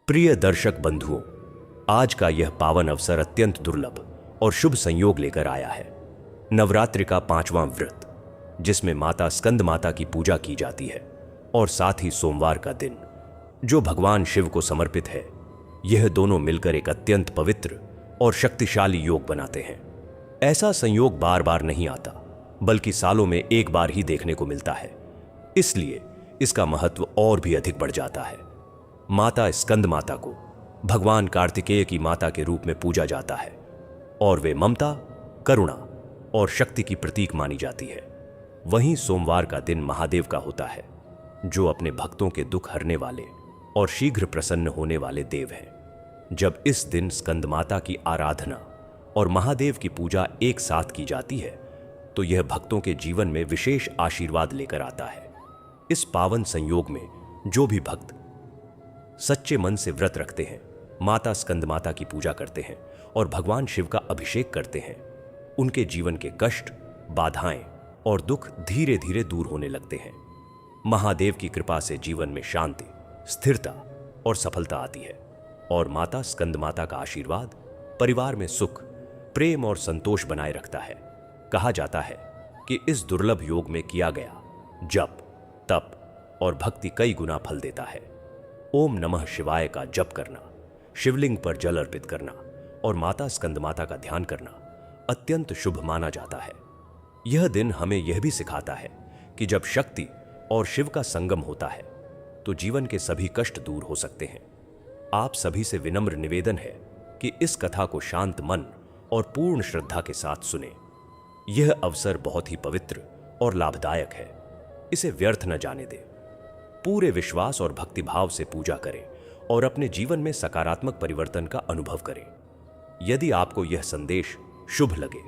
प्रिय दर्शक बंधुओं, आज का यह पावन अवसर अत्यंत दुर्लभ और शुभ संयोग लेकर आया है। नवरात्रि का 5वां व्रत, जिसमें माता स्कंद माता की पूजा की जाती है, और साथ ही सोमवार का दिन, जो भगवान शिव को समर्पित है। यह दोनों मिलकर एक अत्यंत पवित्र और शक्तिशाली योग बनाते हैं। ऐसा संयोग बार बार नहीं आता, बल्कि सालों में एक बार ही देखने को मिलता है। इसलिए इसका महत्व और भी अधिक बढ़ जाता है। माता स्कंद माता को भगवान कार्तिकेय की माता के रूप में पूजा जाता है, और वे ममता, करुणा और शक्ति की प्रतीक मानी जाती है। वहीं सोमवार का दिन महादेव का होता है, जो अपने भक्तों के दुख हरने वाले और शीघ्र प्रसन्न होने वाले देव हैं। जब इस दिन स्कंद माता की आराधना और महादेव की पूजा एक साथ की जाती है, तो यह भक्तों के जीवन में विशेष आशीर्वाद लेकर आता है। इस पावन संयोग में जो भी भक्त सच्चे मन से व्रत रखते हैं, माता स्कंद माता की पूजा करते हैं और भगवान शिव का अभिषेक करते हैं, उनके जीवन के कष्ट, बाधाएं और दुख धीरे धीरे दूर होने लगते हैं। महादेव की कृपा से जीवन में शांति, स्थिरता और सफलता आती है, और माता स्कंद माता का आशीर्वाद परिवार में सुख, प्रेम और संतोष बनाए रखता है। कहा जाता है कि इस दुर्लभ योग में किया गया जप, तप और भक्ति कई गुना फल देता है। ओम नमः शिवाय का जप करना, शिवलिंग पर जल अर्पित करना और माता स्कंद माता का ध्यान करना अत्यंत शुभ माना जाता है। यह दिन हमें यह भी सिखाता है कि जब शक्ति और शिव का संगम होता है, तो जीवन के सभी कष्ट दूर हो सकते हैं। आप सभी से विनम्र निवेदन है कि इस कथा को शांत मन और पूर्ण श्रद्धा के साथ सुने। यह अवसर बहुत ही पवित्र और लाभदायक है। इसे व्यर्थ न जाने दें। पूरे विश्वास और भक्तिभाव से पूजा करें और अपने जीवन में सकारात्मक परिवर्तन का अनुभव करें। यदि आपको यह संदेश शुभ लगे,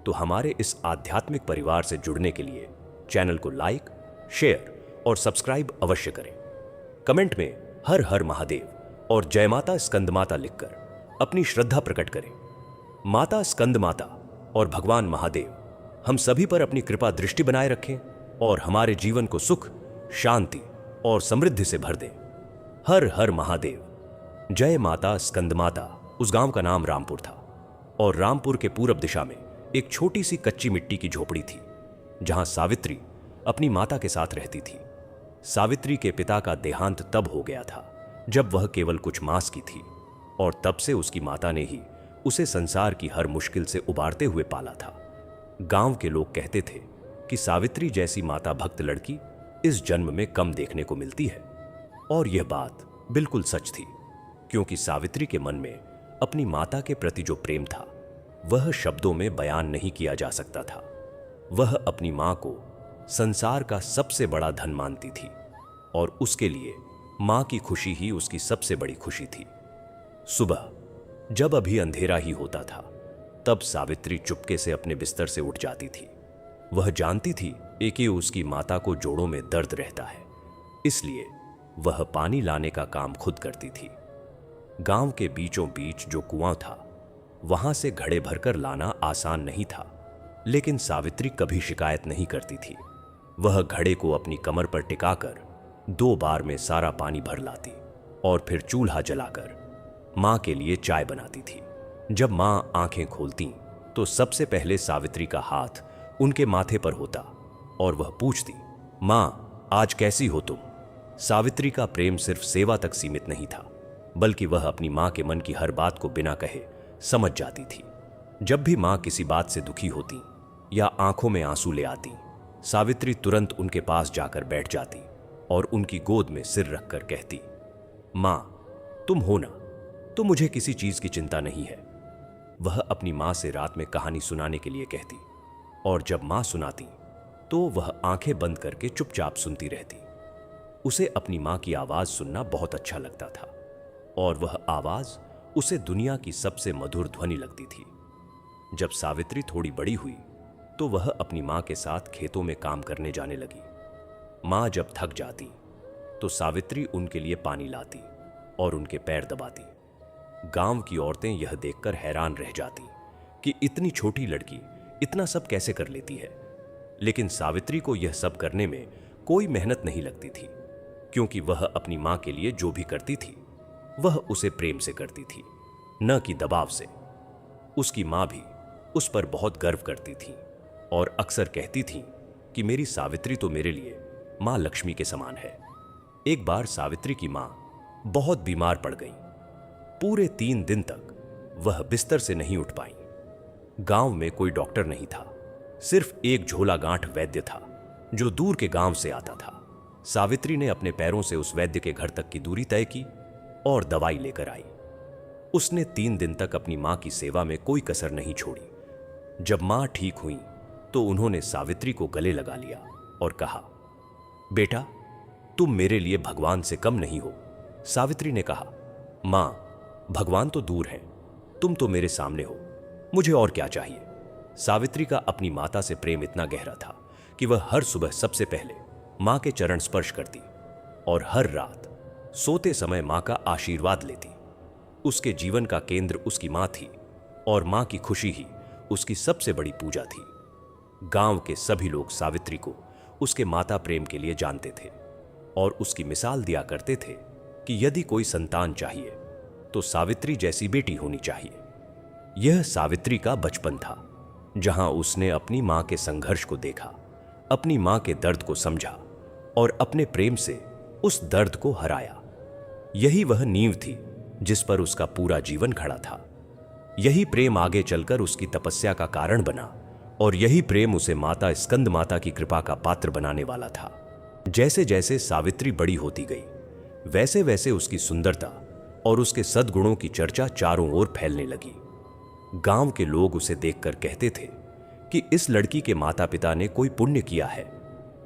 तो हमारे इस आध्यात्मिक परिवार से जुड़ने के लिए चैनल को लाइक, शेयर और सब्सक्राइब अवश्य करें। कमेंट में हर हर महादेव और जय माता स्कंद माता लिखकर अपनी श्रद्धा प्रकट करें। माता स्कंद माता और भगवान महादेव हम सभी पर अपनी कृपा दृष्टि बनाए रखें और हमारे जीवन को सुख, शांति और समृद्धि से भर दें। हर हर महादेव। जय माता स्कंद माता। उस गांव का नाम रामपुर था, और रामपुर के पूरब दिशा में एक छोटी सी कच्ची मिट्टी की झोपड़ी थी, जहां सावित्री अपनी माता के साथ रहती थी। सावित्री के पिता का देहांत तब हो गया था जब वह केवल कुछ मास की थी, और तब से उसकी माता ने ही उसे संसार की हर मुश्किल से उबारते हुए पाला था। गांव के लोग कहते थे कि सावित्री जैसी माता भक्त लड़की इस जन्म में कम देखने को मिलती है, और यह बात बिल्कुल सच थी, क्योंकि सावित्री के मन में अपनी माता के प्रति जो प्रेम था, वह शब्दों में बयान नहीं किया जा सकता था। वह अपनी मां को संसार का सबसे बड़ा धन मानती थी, और उसके लिए मां की खुशी ही उसकी सबसे बड़ी खुशी थी। सुबह जब अभी अंधेरा ही होता था, तब सावित्री चुपके से अपने बिस्तर से उठ जाती थी। वह जानती थी कि उसकी माता को जोड़ों में दर्द रहता है, इसलिए वह पानी लाने का काम खुद करती थी। गांव के बीचों बीच जो कुआं था, वहां से घड़े भरकर लाना आसान नहीं था, लेकिन सावित्री कभी शिकायत नहीं करती थी। वह घड़े को अपनी कमर पर टिकाकर 2 बार में सारा पानी भर लाती, और फिर चूल्हा जलाकर मां के लिए चाय बनाती थी। जब मां आंखें खोलती, तो सबसे पहले सावित्री का हाथ उनके माथे पर होता, और वह पूछती, मां, आज कैसी हो तुम? सावित्री का प्रेम सिर्फ सेवा तक सीमित नहीं था, बल्कि वह अपनी मां के मन की हर बात को बिना कहे समझ जाती थी। जब भी मां किसी बात से दुखी होती या आंखों में आंसू ले आती, सावित्री तुरंत उनके पास जाकर बैठ जाती और उनकी गोद में सिर रखकर कहती, मां, तुम हो ना, तो मुझे किसी चीज की चिंता नहीं है। वह अपनी मां से रात में कहानी सुनाने के लिए कहती, और जब मां सुनाती, तो वह आंखें बंद करके चुपचाप सुनती रहती। उसे अपनी मां की आवाज सुनना बहुत अच्छा लगता था, और वह आवाज उसे दुनिया की सबसे मधुर ध्वनि लगती थी। जब सावित्री थोड़ी बड़ी हुई, तो वह अपनी मां के साथ खेतों में काम करने जाने लगी। मां जब थक जाती, तो सावित्री उनके लिए पानी लाती और उनके पैर दबाती। गांव की औरतें यह देखकर हैरान रह जाती कि इतनी छोटी लड़की इतना सब कैसे कर लेती है। लेकिन सावित्री को यह सब करने में कोई मेहनत नहीं लगती थी, क्योंकि वह अपनी मां के लिए जो भी करती थी, वह उसे प्रेम से करती थी, न कि दबाव से। उसकी मां भी उस पर बहुत गर्व करती थी और अक्सर कहती थी कि मेरी सावित्री तो मेरे लिए मां लक्ष्मी के समान है। एक बार सावित्री की मां बहुत बीमार पड़ गई। पूरे 3 दिन तक वह बिस्तर से नहीं उठ पाई। गांव में कोई डॉक्टर नहीं था, सिर्फ एक झोला गांठ वैद्य था जो दूर के गांव से आता था। सावित्री ने अपने पैरों से उस वैद्य के घर तक की दूरी तय की और दवाई लेकर आई। उसने 3 दिन तक अपनी मां की सेवा में कोई कसर नहीं छोड़ी। जब मां ठीक हुई तो उन्होंने सावित्री को गले लगा लिया और कहा, बेटा, तुम मेरे लिए भगवान से कम नहीं हो। सावित्री ने कहा, मां, भगवान तो दूर है, तुम तो मेरे सामने हो, मुझे और क्या चाहिए। सावित्री का अपनी माता से प्रेम इतना गहरा था कि वह हर सुबह सबसे पहले मां के चरण स्पर्श करती और हर रात सोते समय मां का आशीर्वाद लेती। उसके जीवन का केंद्र उसकी मां थी और मां की खुशी ही उसकी सबसे बड़ी पूजा थी। गांव के सभी लोग सावित्री को उसके माता प्रेम के लिए जानते थे और उसकी मिसाल दिया करते थे कि यदि कोई संतान चाहिए तो सावित्री जैसी बेटी होनी चाहिए। यह सावित्री का बचपन था, जहां उसने अपनी मां के संघर्ष को देखा, अपनी मां के दर्द को समझा और अपने प्रेम से उस दर्द को हराया। यही वह नींव थी जिस पर उसका पूरा जीवन खड़ा था। यही प्रेम आगे चलकर उसकी तपस्या का कारण बना और यही प्रेम उसे माता स्कंद माता की कृपा का पात्र बनाने वाला था। जैसे जैसे सावित्री बड़ी होती गई, वैसे वैसे उसकी सुंदरता और उसके सद्गुणों की चर्चा चारों ओर फैलने लगी। गांव के लोग उसे देखकर कहते थे कि इस लड़की के माता पिता ने कोई पुण्य किया है,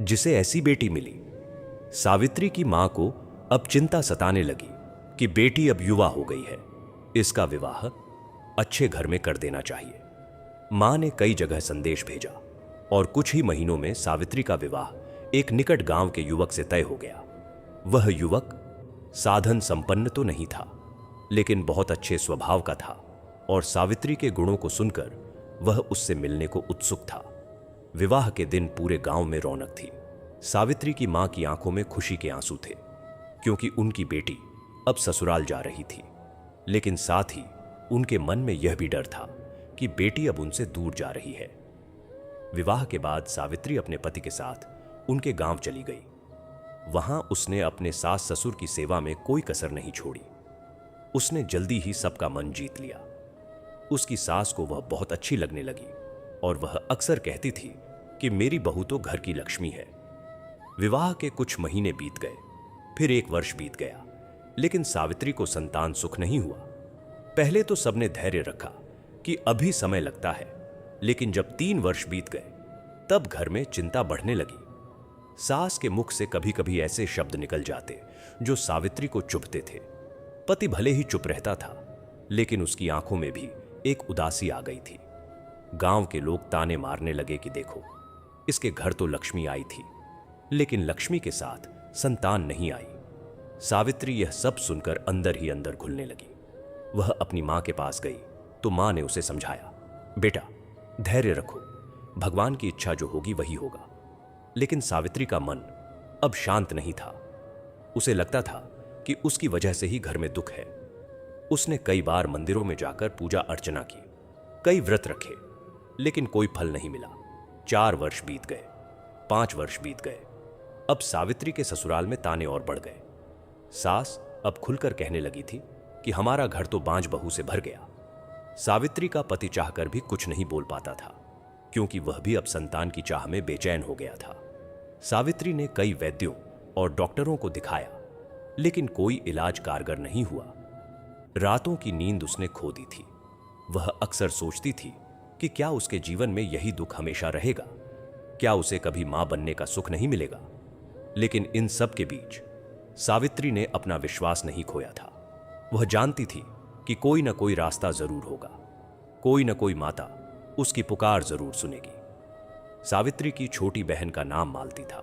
जिसे ऐसी बेटी मिली। सावित्री की मां को अब चिंता सताने लगी कि बेटी अब युवा हो गई है, इसका विवाह अच्छे घर में कर देना चाहिए। मां ने कई जगह संदेश भेजा और कुछ ही महीनों में सावित्री का विवाह एक निकट गांव के युवक से तय हो गया। वह युवक साधन संपन्न तो नहीं था, लेकिन बहुत अच्छे स्वभाव का था और सावित्री के गुणों को सुनकर वह उससे मिलने को उत्सुक था। विवाह के दिन पूरे गांव में रौनक थी। सावित्री की मां की आंखों में खुशी के आंसू थे, क्योंकि उनकी बेटी अब ससुराल जा रही थी, लेकिन साथ ही उनके मन में यह भी डर था कि बेटी अब उनसे दूर जा रही है। विवाह के बाद सावित्री अपने पति के साथ उनके गांव चली गई। वहां उसने अपने सास ससुर की सेवा में कोई कसर नहीं छोड़ी। उसने जल्दी ही सबका मन जीत लिया। उसकी सास को वह बहुत अच्छी लगने लगी और वह अक्सर कहती थी कि मेरी बहू तो घर की लक्ष्मी है। विवाह के कुछ महीने बीत गए, फिर 1 वर्ष बीत गया, लेकिन सावित्री को संतान सुख नहीं हुआ। पहले तो सबने धैर्य रखा कि अभी समय लगता है, लेकिन जब 3 वर्ष बीत गए तब घर में चिंता बढ़ने लगी। सास के मुख से कभी कभी ऐसे शब्द निकल जाते जो सावित्री को चुभते थे। पति भले ही चुप रहता था, लेकिन उसकी आंखों में भी एक उदासी आ गई थी। गांव के लोग ताने मारने लगे कि देखो, इसके घर तो लक्ष्मी आई थी, लेकिन लक्ष्मी के साथ संतान नहीं आई। सावित्री यह सब सुनकर अंदर ही अंदर घुलने लगी। वह अपनी मां के पास गई तो मां ने उसे समझाया, बेटा, धैर्य रखो, भगवान की इच्छा जो होगी वही होगा। लेकिन सावित्री का मन अब शांत नहीं था। उसे लगता था कि उसकी वजह से ही घर में दुख है। उसने कई बार मंदिरों में जाकर पूजा अर्चना की, कई व्रत रखे, लेकिन कोई फल नहीं मिला। 4 वर्ष बीत गए, 5 वर्ष बीत गए। अब सावित्री के ससुराल में ताने और बढ़ गए। सास अब खुलकर कहने लगी थी कि हमारा घर तो बांझ बहू से भर गया। सावित्री का पति चाहकर भी कुछ नहीं बोल पाता था, क्योंकि वह भी अब संतान की चाह में बेचैन हो गया था। सावित्री ने कई वैद्यों और डॉक्टरों को दिखाया, लेकिन कोई इलाज कारगर नहीं हुआ। रातों की नींद उसने खो दी थी। वह अक्सर सोचती थी कि क्या उसके जीवन में यही दुख हमेशा रहेगा, क्या उसे कभी मां बनने का सुख नहीं मिलेगा। लेकिन इन सब के बीच सावित्री ने अपना विश्वास नहीं खोया था। वह जानती थी कि कोई ना कोई रास्ता जरूर होगा, कोई ना कोई माता उसकी पुकार जरूर सुनेगी। सावित्री की छोटी बहन का नाम मालती था।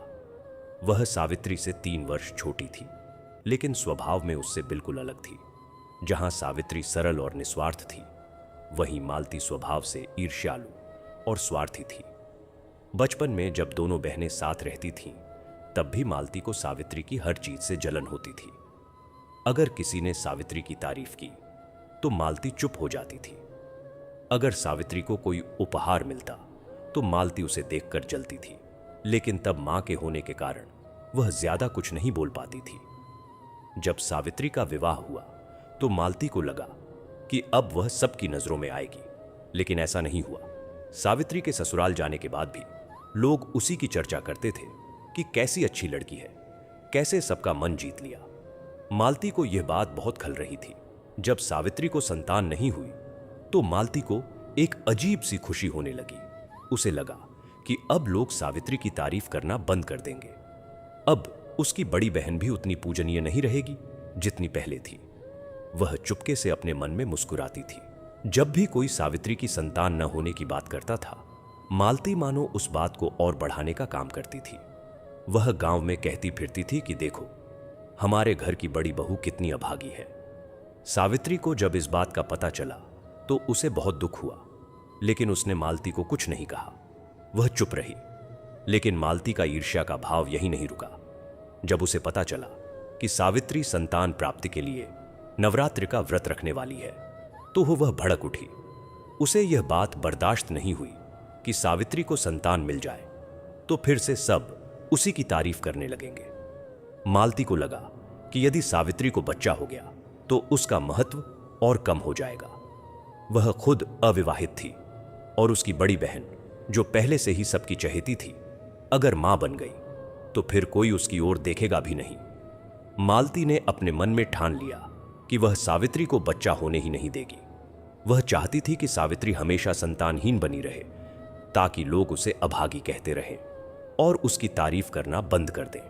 वह सावित्री से 3 वर्ष छोटी थी, लेकिन स्वभाव में उससे बिल्कुल अलग थी। जहां सावित्री सरल और निस्वार्थ थी, वहीं मालती स्वभाव से ईर्ष्यालु और स्वार्थी थी। बचपन में जब दोनों बहनें साथ रहती थीं, तब भी मालती को सावित्री की हर चीज से जलन होती थी। अगर किसी ने सावित्री की तारीफ की तो मालती चुप हो जाती थी। अगर सावित्री को कोई उपहार मिलता तो मालती उसे देखकर जलती थी, लेकिन तब मां के होने के कारण वह ज्यादा कुछ नहीं बोल पाती थी। जब सावित्री का विवाह हुआ तो मालती को लगा कि अब वह सबकी नजरों में आएगी, लेकिन ऐसा नहीं हुआ। सावित्री के ससुराल जाने के बाद भी लोग उसी की चर्चा करते थे कि कैसी अच्छी लड़की है, कैसे सबका मन जीत लिया। मालती को यह बात बहुत खल रही थी। जब सावित्री को संतान नहीं हुई तो मालती को एक अजीब सी खुशी होने लगी। उसे लगा कि अब लोग सावित्री की तारीफ करना बंद कर देंगे। अब उसकी बड़ी बहन भी उतनी पूजनीय नहीं रहेगी जितनी पहले थी। वह चुपके से अपने मन में मुस्कुराती थी। जब भी कोई सावित्री की संतान न होने की बात करता था, मालती मानो उस बात को और बढ़ाने का काम करती थी। वह गांव में कहती फिरती थी कि देखो, हमारे घर की बड़ी बहू कितनी अभागी है। सावित्री को जब इस बात का पता चला तो उसे बहुत दुख हुआ, लेकिन उसने मालती को कुछ नहीं कहा। वह चुप रही। लेकिन मालती का ईर्ष्या का भाव यही नहीं रुका। जब उसे पता चला कि सावित्री संतान प्राप्ति के लिए नवरात्रि का व्रत रखने वाली है तो वह भड़क उठी। उसे यह बात बर्दाश्त नहीं हुई कि सावित्री को संतान मिल जाए तो फिर से सब उसी की तारीफ करने लगेंगे। मालती को लगा कि यदि सावित्री को बच्चा हो गया तो उसका महत्व और कम हो जाएगा। वह खुद अविवाहित थी और उसकी बड़ी बहन, जो पहले से ही सबकी चहेती थी, अगर मां बन गई तो फिर कोई उसकी ओर देखेगा भी नहीं। मालती ने अपने मन में ठान लिया कि वह सावित्री को बच्चा होने ही नहीं देगी। वह चाहती थी कि सावित्री हमेशा संतानहीन बनी रहे, ताकि लोग उसे अभागी कहते रहें और उसकी तारीफ करना बंद कर दें।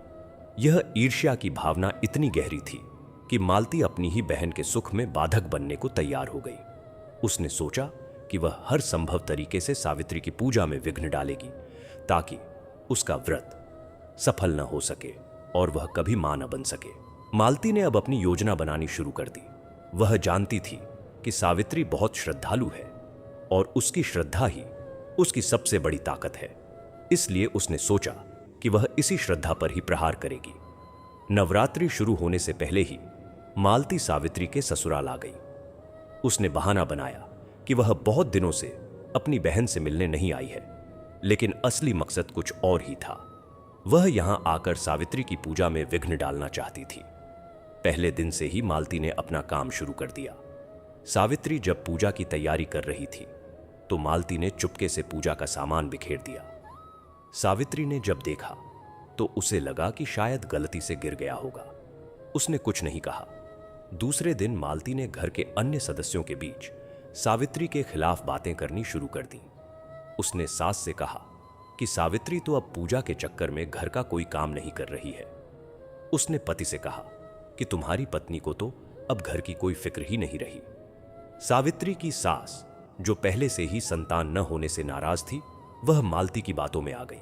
यह ईर्ष्या की भावना इतनी गहरी थी कि मालती अपनी ही बहन के सुख में बाधक बनने को तैयार हो गई। उसने सोचा कि वह हर संभव तरीके से सावित्री की पूजा में विघ्न डालेगी, ताकि उसका व्रत सफल न हो सके और वह कभी मां न बन सके। मालती ने अब अपनी योजना बनानी शुरू कर दी। वह जानती थी कि सावित्री बहुत श्रद्धालु है और उसकी श्रद्धा ही उसकी सबसे बड़ी ताकत है। इसलिए उसने सोचा कि वह इसी श्रद्धा पर ही प्रहार करेगी। नवरात्रि शुरू होने से पहले ही मालती सावित्री के ससुराल आ गई। उसने बहाना बनाया कि वह बहुत दिनों से अपनी बहन से मिलने नहीं आई है, लेकिन असली मकसद कुछ और ही था। वह यहां आकर सावित्री की पूजा में विघ्न डालना चाहती थी। पहले दिन से ही मालती ने अपना काम शुरू कर दिया। सावित्री जब पूजा की तैयारी कर रही थी तो मालती ने चुपके से पूजा का सामान बिखेर दिया। सावित्री ने जब देखा तो उसे लगा कि शायद गलती से गिर गया होगा। उसने कुछ नहीं कहा। दूसरे दिन मालती ने घर के अन्य सदस्यों के बीच सावित्री के खिलाफ बातें करनी शुरू कर दी। उसने सास से कहा कि सावित्री तो अब पूजा के चक्कर में घर का कोई काम नहीं कर रही है। उसने पति से कहा कि तुम्हारी पत्नी को तो अब घर की कोई फिक्र ही नहीं रही। सावित्री की सास, जो पहले से ही संतान न होने से नाराज थी, वह मालती की बातों में आ गई।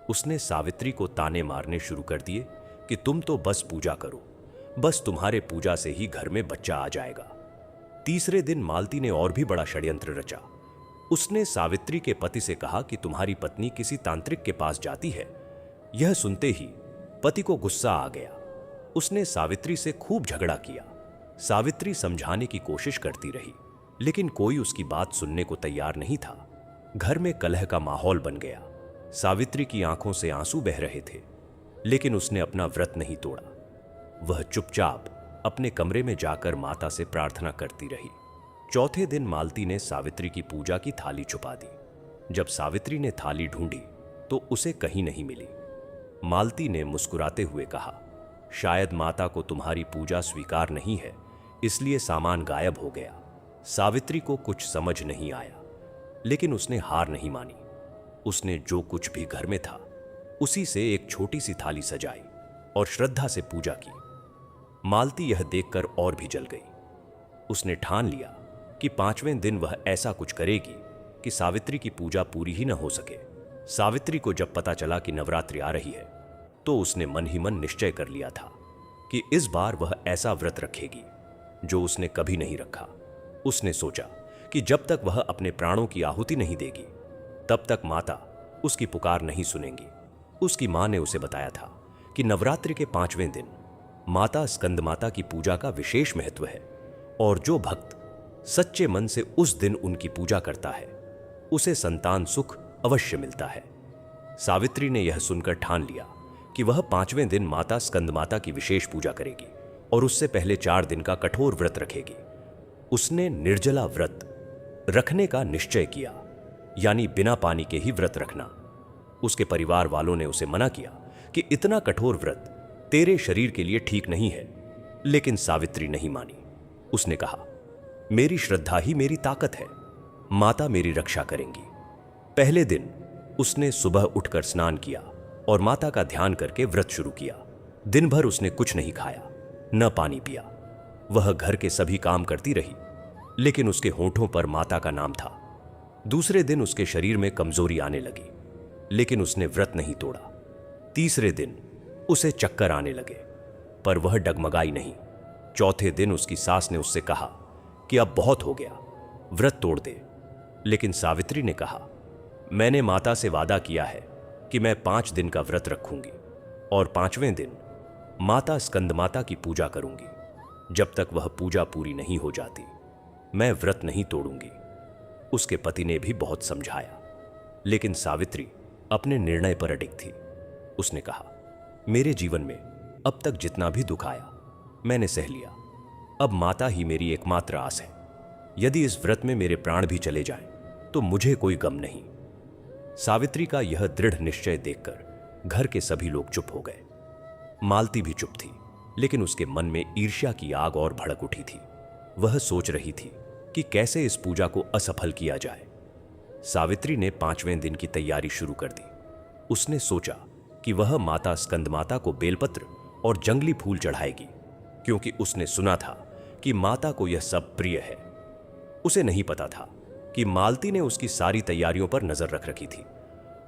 उसने सावित्री को ताने मारने शुरू कर दिए कि तुम तो बस पूजा करो, बस तुम्हारे पूजा से ही घर में बच्चा आ जाएगा। तीसरे दिन मालती ने और भी बड़ा षड्यंत्र रचा। उसने सावित्री के पति से कहा कि तुम्हारी पत्नी किसी तांत्रिक के पास जाती है। यह सुनते ही पति को गुस्सा आ गया। उसने सावित्री से खूब झगड़ा किया। सावित्री समझाने की कोशिश करती रही, लेकिन कोई उसकी बात सुनने को तैयार नहीं था। घर में कलह का माहौल बन गया। सावित्री की आंखों से आंसू बह रहे थे, लेकिन उसने अपना व्रत नहीं तोड़ा। वह चुपचाप अपने कमरे में जाकर माता से प्रार्थना करती रही। चौथे दिन मालती ने सावित्री की पूजा की थाली छुपा दी। जब सावित्री ने थाली ढूंढी तो उसे कहीं नहीं मिली। मालती ने मुस्कुराते हुए कहा, शायद माता को तुम्हारी पूजा स्वीकार नहीं है, इसलिए सामान गायब हो गया। सावित्री को कुछ समझ नहीं आया, लेकिन उसने हार नहीं मानी। उसने जो कुछ भी घर में था उसी से एक छोटी सी थाली सजाई और श्रद्धा से पूजा की। मालती यह देखकर और भी जल गई। उसने ठान लिया कि 5वें दिन वह ऐसा कुछ करेगी कि सावित्री की पूजा पूरी ही न हो सके। सावित्री को जब पता चला कि नवरात्रि आ रही है तो उसने मन ही मन निश्चय कर लिया था कि इस बार वह ऐसा व्रत रखेगी जो उसने कभी नहीं रखा। उसने सोचा कि जब तक वह अपने प्राणों की आहुति नहीं देगी तब तक माता उसकी पुकार नहीं सुनेंगी। उसकी मां ने उसे बताया था कि नवरात्रि के 5वें दिन माता स्कंदमाता की पूजा का विशेष महत्व है और जो भक्त सच्चे मन से उस दिन उनकी पूजा करता है उसे संतान सुख अवश्य मिलता है। सावित्री ने यह सुनकर ठान लिया कि वह 5वें दिन माता स्कंदमाता की विशेष पूजा करेगी और उससे पहले 4 दिन का कठोर व्रत रखेगी। उसने निर्जला व्रत रखने का निश्चय किया, यानी बिना पानी के ही व्रत रखना। उसके परिवार वालों ने उसे मना किया कि इतना कठोर व्रत तेरे शरीर के लिए ठीक नहीं है, लेकिन सावित्री नहीं मानी। उसने कहा, मेरी श्रद्धा ही मेरी ताकत है, माता मेरी रक्षा करेंगी। पहले दिन उसने सुबह उठकर स्नान किया और माता का ध्यान करके व्रत शुरू किया। दिन भर उसने कुछ नहीं खाया, न पानी पिया। वह घर के सभी काम करती रही, लेकिन उसके होठों पर माता का नाम था। दूसरे दिन उसके शरीर में कमजोरी आने लगी, लेकिन उसने व्रत नहीं तोड़ा। तीसरे दिन उसे चक्कर आने लगे, पर वह डगमगाई नहीं। चौथे दिन उसकी सास ने उससे कहा कि अब बहुत हो गया, व्रत तोड़ दे। लेकिन सावित्री ने कहा, मैंने माता से वादा किया है कि मैं 5 दिन का व्रत रखूंगी और 5वें दिन माता स्कंदमाता की पूजा करूंगी। जब तक वह पूजा पूरी नहीं हो जाती मैं व्रत नहीं तोड़ूंगी। उसके पति ने भी बहुत समझाया, लेकिन सावित्री अपने निर्णय पर अडिग थी। उसने कहा, मेरे जीवन में अब तक जितना भी दुख आया मैंने सह लिया। अब माता ही मेरी एकमात्र आस है। यदि इस व्रत में मेरे प्राण भी चले जाएं, तो मुझे कोई गम नहीं। सावित्री का यह दृढ़ निश्चय देखकर घर के सभी लोग चुप हो गए। मालती भी चुप थी, लेकिन उसके मन में ईर्ष्या की आग और भड़क उठी थी। वह सोच रही थी कि कैसे इस पूजा को असफल किया जाए। सावित्री ने 5वें दिन की तैयारी शुरू कर दी। उसने सोचा कि वह माता स्कंदमाता को बेलपत्र और जंगली फूल चढ़ाएगी, क्योंकि उसने सुना था कि माता को यह सब प्रिय है। उसे नहीं पता था कि मालती ने उसकी सारी तैयारियों पर नजर रख रखी थी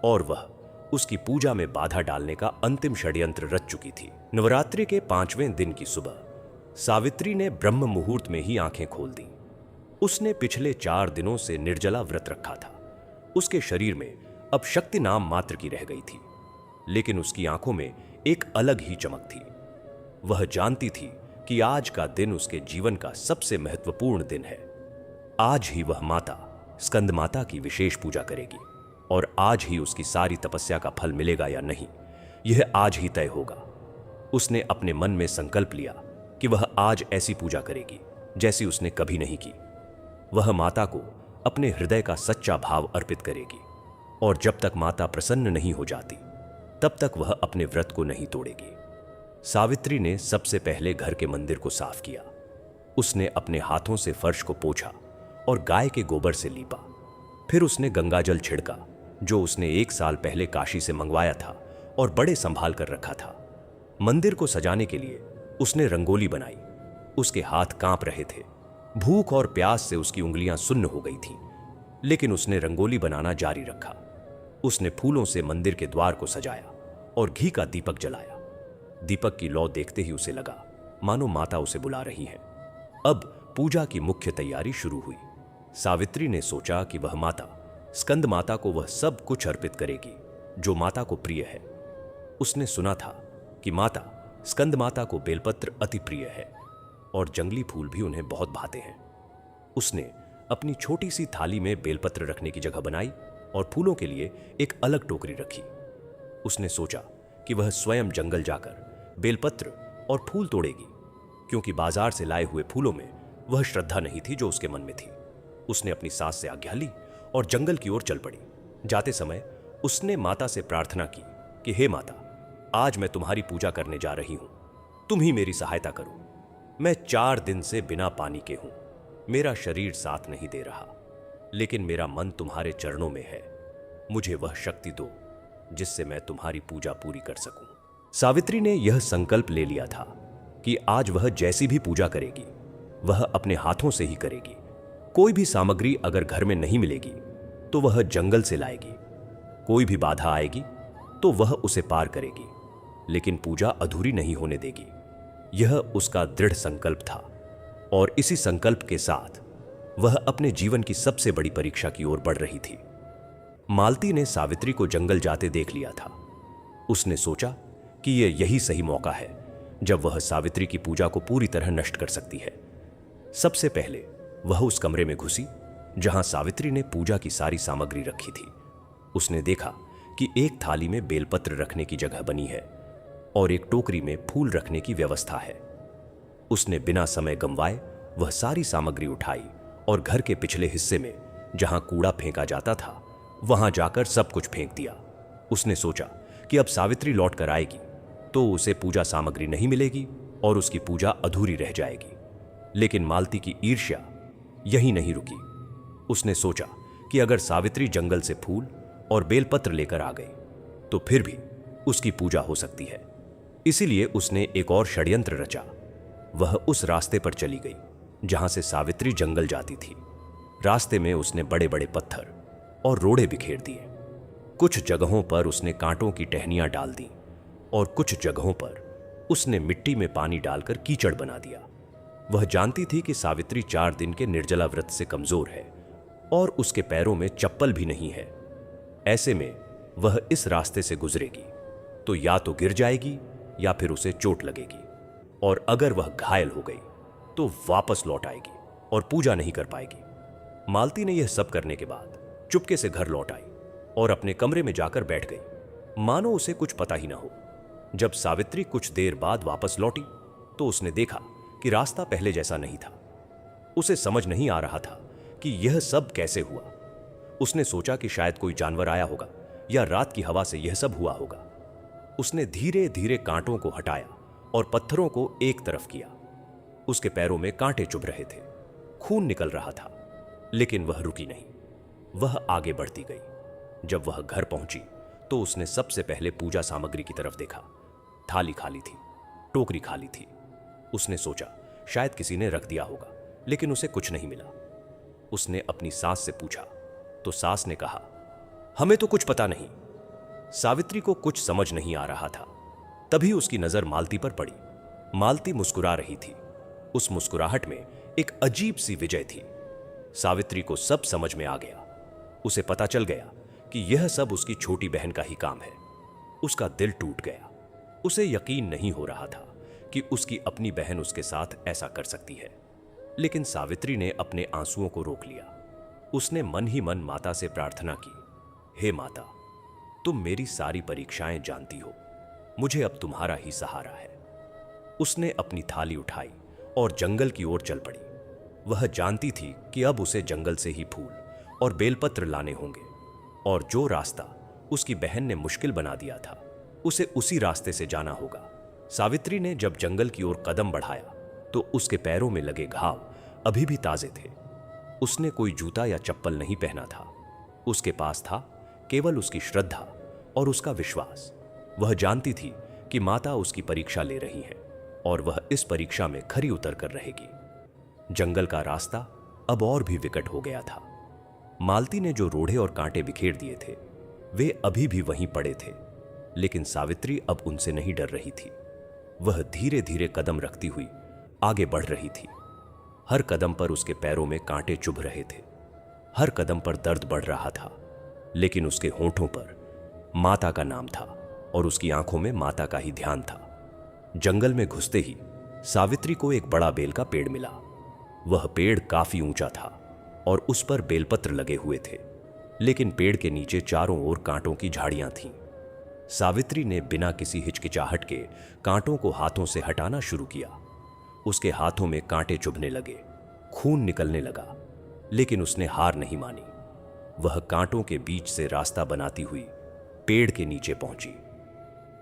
और वह उसकी पूजा में बाधा डालने का अंतिम षड्यंत्र रच चुकी थी। नवरात्रि के 5वें दिन की सुबह सावित्री ने ब्रह्म मुहूर्त में ही आंखें खोल दी। उसने पिछले 4 दिनों से निर्जला व्रत रखा था। उसके शरीर में अब शक्ति नाम मात्र की रह गई थी, लेकिन उसकी आंखों में एक अलग ही चमक थी। वह जानती थी कि आज का दिन उसके जीवन का सबसे महत्वपूर्ण दिन है। आज ही वह माता स्कंदमाता की विशेष पूजा करेगी और आज ही उसकी सारी तपस्या का फल मिलेगा या नहीं, यह आज ही तय होगा। उसने अपने मन में संकल्प लिया कि वह आज ऐसी पूजा करेगी जैसी उसने कभी नहीं की। वह माता को अपने हृदय का सच्चा भाव अर्पित करेगी और जब तक माता प्रसन्न नहीं हो जाती तब तक वह अपने व्रत को नहीं तोड़ेगी। सावित्री ने सबसे पहले घर के मंदिर को साफ किया। उसने अपने हाथों से फर्श को पोंछा और गाय के गोबर से लीपा। फिर उसने गंगाजल छिड़का, जो उसने 1 साल पहले काशी से मंगवाया था और बड़े संभाल कर रखा था। मंदिर को सजाने के लिए उसने रंगोली बनाई। उसके हाथ कांप रहे थे। भूख और प्यास से उसकी उंगलियां सुन्न हो गई थीं, लेकिन उसने रंगोली बनाना जारी रखा। उसने फूलों से मंदिर के द्वार को सजाया और घी का दीपक जलाया। दीपक की लौ देखते ही उसे लगा मानो माता उसे बुला रही है। अब पूजा की मुख्य तैयारी शुरू हुई। सावित्री ने सोचा कि वह माता स्कंद माता को वह सब कुछ अर्पित करेगी जो माता को प्रिय है। उसने सुना था कि माता स्कंद माता को बेलपत्र अति प्रिय है और जंगली फूल भी उन्हें बहुत भाते हैं। उसने अपनी छोटी सी थाली में बेलपत्र रखने की जगह बनाई और फूलों के लिए एक अलग टोकरी रखी। उसने सोचा कि वह स्वयं जंगल जाकर बेलपत्र और फूल तोड़ेगी, क्योंकि बाजार से लाए हुए फूलों में वह श्रद्धा नहीं थी जो उसके मन में थी। उसने अपनी सास से आज्ञा ली और जंगल की ओर चल पड़ी। जाते समय उसने माता से प्रार्थना की कि हे माता, आज मैं तुम्हारी पूजा करने जा रही हूं, तुम ही मेरी सहायता करो। मैं 4 दिन से बिना पानी के हूं, मेरा शरीर साथ नहीं दे रहा, लेकिन मेरा मन तुम्हारे चरणों में है। मुझे वह शक्ति दो जिससे मैं तुम्हारी पूजा पूरी कर सकूं। सावित्री ने यह संकल्प ले लिया था कि आज वह जैसी भी पूजा करेगी वह अपने हाथों से ही करेगी। कोई भी सामग्री अगर घर में नहीं मिलेगी तो वह जंगल से लाएगी। कोई भी बाधा आएगी तो वह उसे पार करेगी, लेकिन पूजा अधूरी नहीं होने देगी। यह उसका दृढ़ संकल्प था और इसी संकल्प के साथ वह अपने जीवन की सबसे बड़ी परीक्षा की ओर बढ़ रही थी। मालती ने सावित्री को जंगल जाते देख लिया था। उसने सोचा कि यही सही मौका है जब वह सावित्री की पूजा को पूरी तरह नष्ट कर सकती है। सबसे पहले वह उस कमरे में घुसी जहां सावित्री ने पूजा की सारी सामग्री रखी थी। उसने देखा कि एक थाली में बेलपत्र रखने की जगह बनी है और एक टोकरी में फूल रखने की व्यवस्था है। उसने बिना समय गंवाए वह सारी सामग्री उठाई और घर के पिछले हिस्से में जहां कूड़ा फेंका जाता था वहां जाकर सब कुछ फेंक दिया। उसने सोचा कि अब सावित्री लौट कर आएगी तो उसे पूजा सामग्री नहीं मिलेगी और उसकी पूजा अधूरी रह जाएगी। लेकिन मालती की ईर्ष्या यहीं नहीं रुकी। उसने सोचा कि अगर सावित्री जंगल से फूल और बेलपत्र लेकर आ गई तो फिर भी उसकी पूजा हो सकती है। इसीलिए उसने एक और षड्यंत्र रचा। वह उस रास्ते पर चली गई जहां से सावित्री जंगल जाती थी। रास्ते में उसने बड़े बड़े पत्थर और रोड़े बिखेर दिए। कुछ जगहों पर उसने कांटों की टहनियां डाल दी और कुछ जगहों पर उसने मिट्टी में पानी डालकर कीचड़ बना दिया। वह जानती थी कि सावित्री 4 दिन के निर्जला व्रत से कमजोर है और उसके पैरों में चप्पल भी नहीं है। ऐसे में वह इस रास्ते से गुजरेगी तो या तो गिर जाएगी या फिर उसे चोट लगेगी, और अगर वह घायल हो गई तो वापस लौट आएगी और पूजा नहीं कर पाएगी। मालती ने यह सब करने के बाद चुपके से घर लौट आई और अपने कमरे में जाकर बैठ गई, मानो उसे कुछ पता ही ना हो। जब सावित्री कुछ देर बाद वापस लौटी तो उसने देखा कि रास्ता पहले जैसा नहीं था। उसे समझ नहीं आ रहा था कि यह सब कैसे हुआ। उसने सोचा कि शायद कोई जानवर आया होगा या रात की हवा से यह सब हुआ होगा। उसने धीरे धीरे कांटों को हटाया और पत्थरों को एक तरफ किया। उसके पैरों में कांटे चुभ रहे थे, खून निकल रहा था, लेकिन वह रुकी नहीं। वह आगे बढ़ती गई। जब वह घर पहुंची तो उसने सबसे पहले पूजा सामग्री की तरफ देखा। थाली खाली थी, टोकरी खाली थी। उसने सोचा शायद किसी ने रख दिया होगा, लेकिन उसे कुछ नहीं मिला। उसने अपनी सास से पूछा तो सास ने कहा, हमें तो कुछ पता नहीं। सावित्री को कुछ समझ नहीं आ रहा था। तभी उसकी नजर मालती पर पड़ी। मालती मुस्कुरा रही थी। उस मुस्कुराहट में एक अजीब सी विजय थी। सावित्री को सब समझ में आ गया। उसे पता चल गया कि यह सब उसकी छोटी बहन का ही काम है। उसका दिल टूट गया। उसे यकीन नहीं हो रहा था कि उसकी अपनी बहन उसके साथ ऐसा कर सकती है। लेकिन सावित्री ने अपने आंसुओं को रोक लिया। उसने मन ही मन माता से प्रार्थना की, हे माता, तुम मेरी सारी परीक्षाएं जानती हो, मुझे अब तुम्हारा ही सहारा है। उसने अपनी थाली उठाई और जंगल की ओर चल पड़ी। वह जानती थी कि अब उसे जंगल से ही फूल और बेलपत्र लाने होंगे, और जो रास्ता उसकी बहन ने मुश्किल बना दिया था उसे उसी रास्ते से जाना होगा। सावित्री ने जब जंगल की ओर कदम बढ़ाया तो उसके पैरों में लगे घाव अभी भी ताजे थे। उसने कोई जूता या चप्पल नहीं पहना था। उसके पास था केवल उसकी श्रद्धा और उसका विश्वास। वह जानती थी कि माता उसकी परीक्षा ले रही है और वह इस परीक्षा में खरी उतर कर रहेगी। जंगल का रास्ता अब और भी विकट हो गया था। मालती ने जो रोड़े और कांटे बिखेर दिए थे वे अभी भी वहीं पड़े थे, लेकिन सावित्री अब उनसे नहीं डर रही थी। वह धीरे धीरे कदम रखती हुई आगे बढ़ रही थी। हर कदम पर उसके पैरों में कांटे चुभ रहे थे। हर कदम पर दर्द बढ़ रहा था, लेकिन उसके होंठों पर माता का नाम था और उसकी आंखों में माता का ही ध्यान था। जंगल में घुसते ही सावित्री को एक बड़ा बेल का पेड़ मिला। वह पेड़ काफी ऊंचा था और उस पर बेलपत्र लगे हुए थे, लेकिन पेड़ के नीचे चारों ओर कांटों की झाड़ियां थीं। सावित्री ने बिना किसी हिचकिचाहट के कांटों को हाथों से हटाना शुरू किया। उसके हाथों में कांटे चुभने लगे, खून निकलने लगा, लेकिन उसने हार नहीं मानी। वह कांटों के बीच से रास्ता बनाती हुई पेड़ के नीचे पहुंची।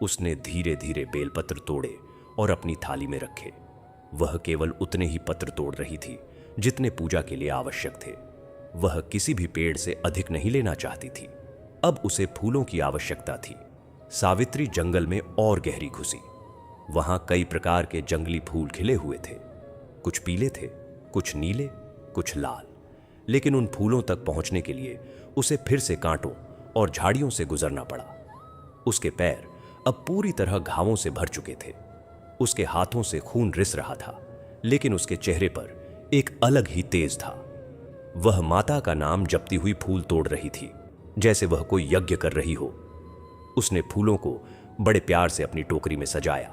उसने धीरे धीरे बेलपत्र तोड़े और अपनी थाली में रखे। वह केवल उतने ही पत्र तोड़ रही थी जितने पूजा के लिए आवश्यक थे। वह किसी भी पेड़ से अधिक नहीं लेना चाहती थी। अब उसे फूलों की आवश्यकता थी। सावित्री जंगल में और गहरी घुसी। वहां कई प्रकार के जंगली फूल खिले हुए थे। कुछ पीले थे, कुछ नीले, कुछ लाल। लेकिन उन फूलों तक पहुंचने के लिए उसे फिर से कांटों और झाड़ियों से गुजरना पड़ा। उसके पैर अब पूरी तरह घावों से भर चुके थे। उसके हाथों से खून रिस रहा था, लेकिन उसके चेहरे पर एक अलग ही तेज था। वह माता का नाम जपती हुई फूल तोड़ रही थी, जैसे वह कोई यज्ञ कर रही हो। उसने फूलों को बड़े प्यार से अपनी टोकरी में सजाया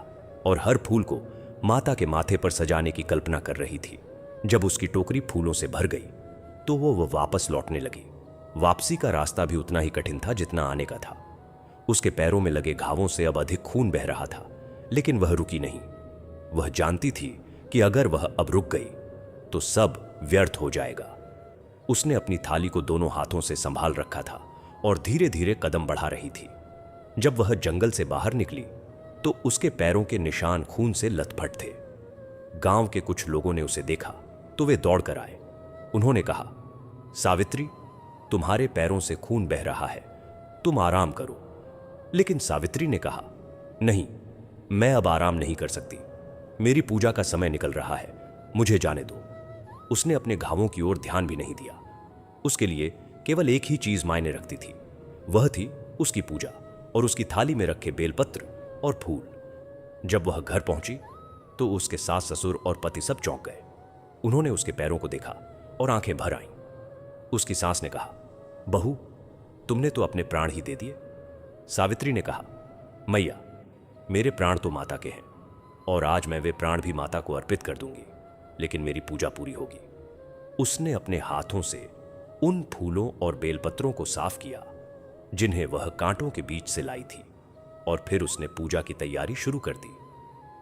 और हर फूल को माता के माथे पर सजाने की कल्पना कर रही थी। जब उसकी टोकरी फूलों से भर गई तो वो वापस लौटने लगी। वापसी का रास्ता भी उतना ही कठिन था जितना आने का था। उसके पैरों में लगे घावों से अब अधिक खून बह रहा था, लेकिन वह रुकी नहीं। वह जानती थी कि अगर वह अब रुक गई तो सब व्यर्थ हो जाएगा। उसने अपनी थाली को दोनों हाथों से संभाल रखा था और धीरे धीरे कदम बढ़ा रही थी। जब वह जंगल से बाहर निकली तो उसके पैरों के निशान खून से लथपथ थे। गांव के कुछ लोगों ने उसे देखा तो वे दौड़ कर आए। उन्होंने कहा, सावित्री, तुम्हारे पैरों से खून बह रहा है, तुम आराम करो। लेकिन सावित्री ने कहा, नहीं, मैं अब आराम नहीं कर सकती। मेरी पूजा का समय निकल रहा है, मुझे जाने दो। उसने अपने घावों की ओर ध्यान भी नहीं दिया। उसके लिए केवल एक ही चीज मायने रखती थी, वह थी उसकी पूजा और उसकी थाली में रखे बेलपत्र और फूल। जब वह घर पहुंची तो उसके सास ससुर और पति सब चौंक गए। उन्होंने उसके पैरों को देखा और आंखें भर आईं। उसकी सास ने कहा, बहू, तुमने तो अपने प्राण ही दे दिए। सावित्री ने कहा, मैया, मेरे प्राण तो माता के हैं और आज मैं वे प्राण भी माता को अर्पित कर दूंगी, लेकिन मेरी पूजा पूरी होगी। उसने अपने हाथों से उन फूलों और बेलपत्रों को साफ किया जिन्हें वह कांटों के बीच से लाई थी, और फिर उसने पूजा की तैयारी शुरू कर दी।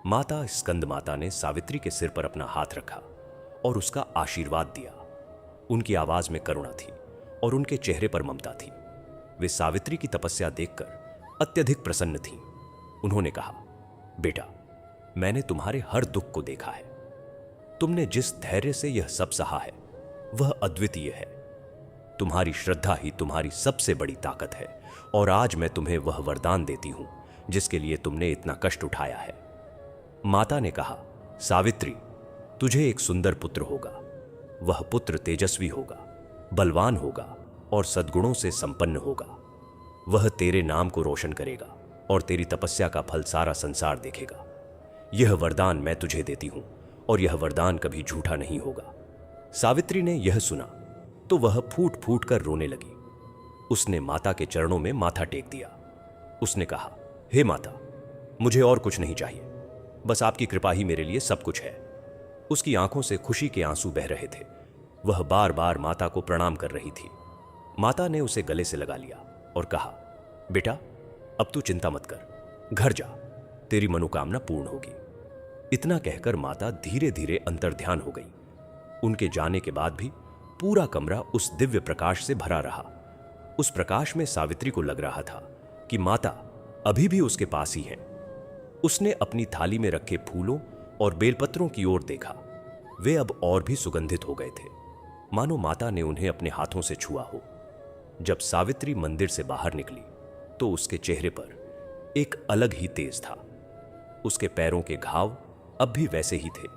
माता स्कंद माता ने सावित्री के सिर पर अपना हाथ रखा और उसका आशीर्वाद दिया। उनकी आवाज में करुणा थी और उनके चेहरे पर ममता थी। वे सावित्री की तपस्या देखकर अत्यधिक प्रसन्न थीं। उन्होंने कहा, बेटा, मैंने तुम्हारे हर दुख को देखा है। तुमने जिस धैर्य से यह सब सहा है वह अद्वितीय है। तुम्हारी श्रद्धा ही तुम्हारी सबसे बड़ी ताकत है, और आज मैं तुम्हें वह वरदान देती हूं जिसके लिए तुमने इतना कष्ट उठाया है। माता ने कहा, सावित्री, तुझे एक सुंदर पुत्र होगा। वह पुत्र तेजस्वी होगा, बलवान होगा और सद्गुणों से संपन्न होगा। वह तेरे नाम को रोशन करेगा और तेरी तपस्या का फल सारा संसार देखेगा। यह वरदान मैं तुझे देती हूं और यह वरदान कभी झूठा नहीं होगा। सावित्री ने यह सुना तो वह फूट फूट कर रोने लगी। उसने माता के चरणों में माथा टेक दिया। उसने कहा, हे माता, मुझे और कुछ नहीं चाहिए, बस आपकी कृपा ही मेरे लिए सब कुछ है। उसकी आंखों से खुशी के आंसू बह रहे थे। वह बार बार माता को प्रणाम कर रही थी। माता ने उसे गले से लगा लिया और कहा, बेटा, अब तू चिंता मत कर, घर जा, तेरी मनोकामना पूर्ण होगी। इतना कहकर माता धीरे धीरे अंतर्ध्यान हो गई। उनके जाने के बाद भी पूरा कमरा उस दिव्य प्रकाश से भरा रहा। उस प्रकाश में सावित्री को लग रहा था कि माता अभी भी उसके पास ही हैं। उसने अपनी थाली में रखे फूलों और बेलपत्रों की ओर देखा। वे अब और भी सुगंधित हो गए थे, मानो माता ने उन्हें अपने हाथों से छुआ हो। जब सावित्री मंदिर से बाहर निकली तो उसके चेहरे पर एक अलग ही तेज था। उसके पैरों के घाव अब भी वैसे ही थे,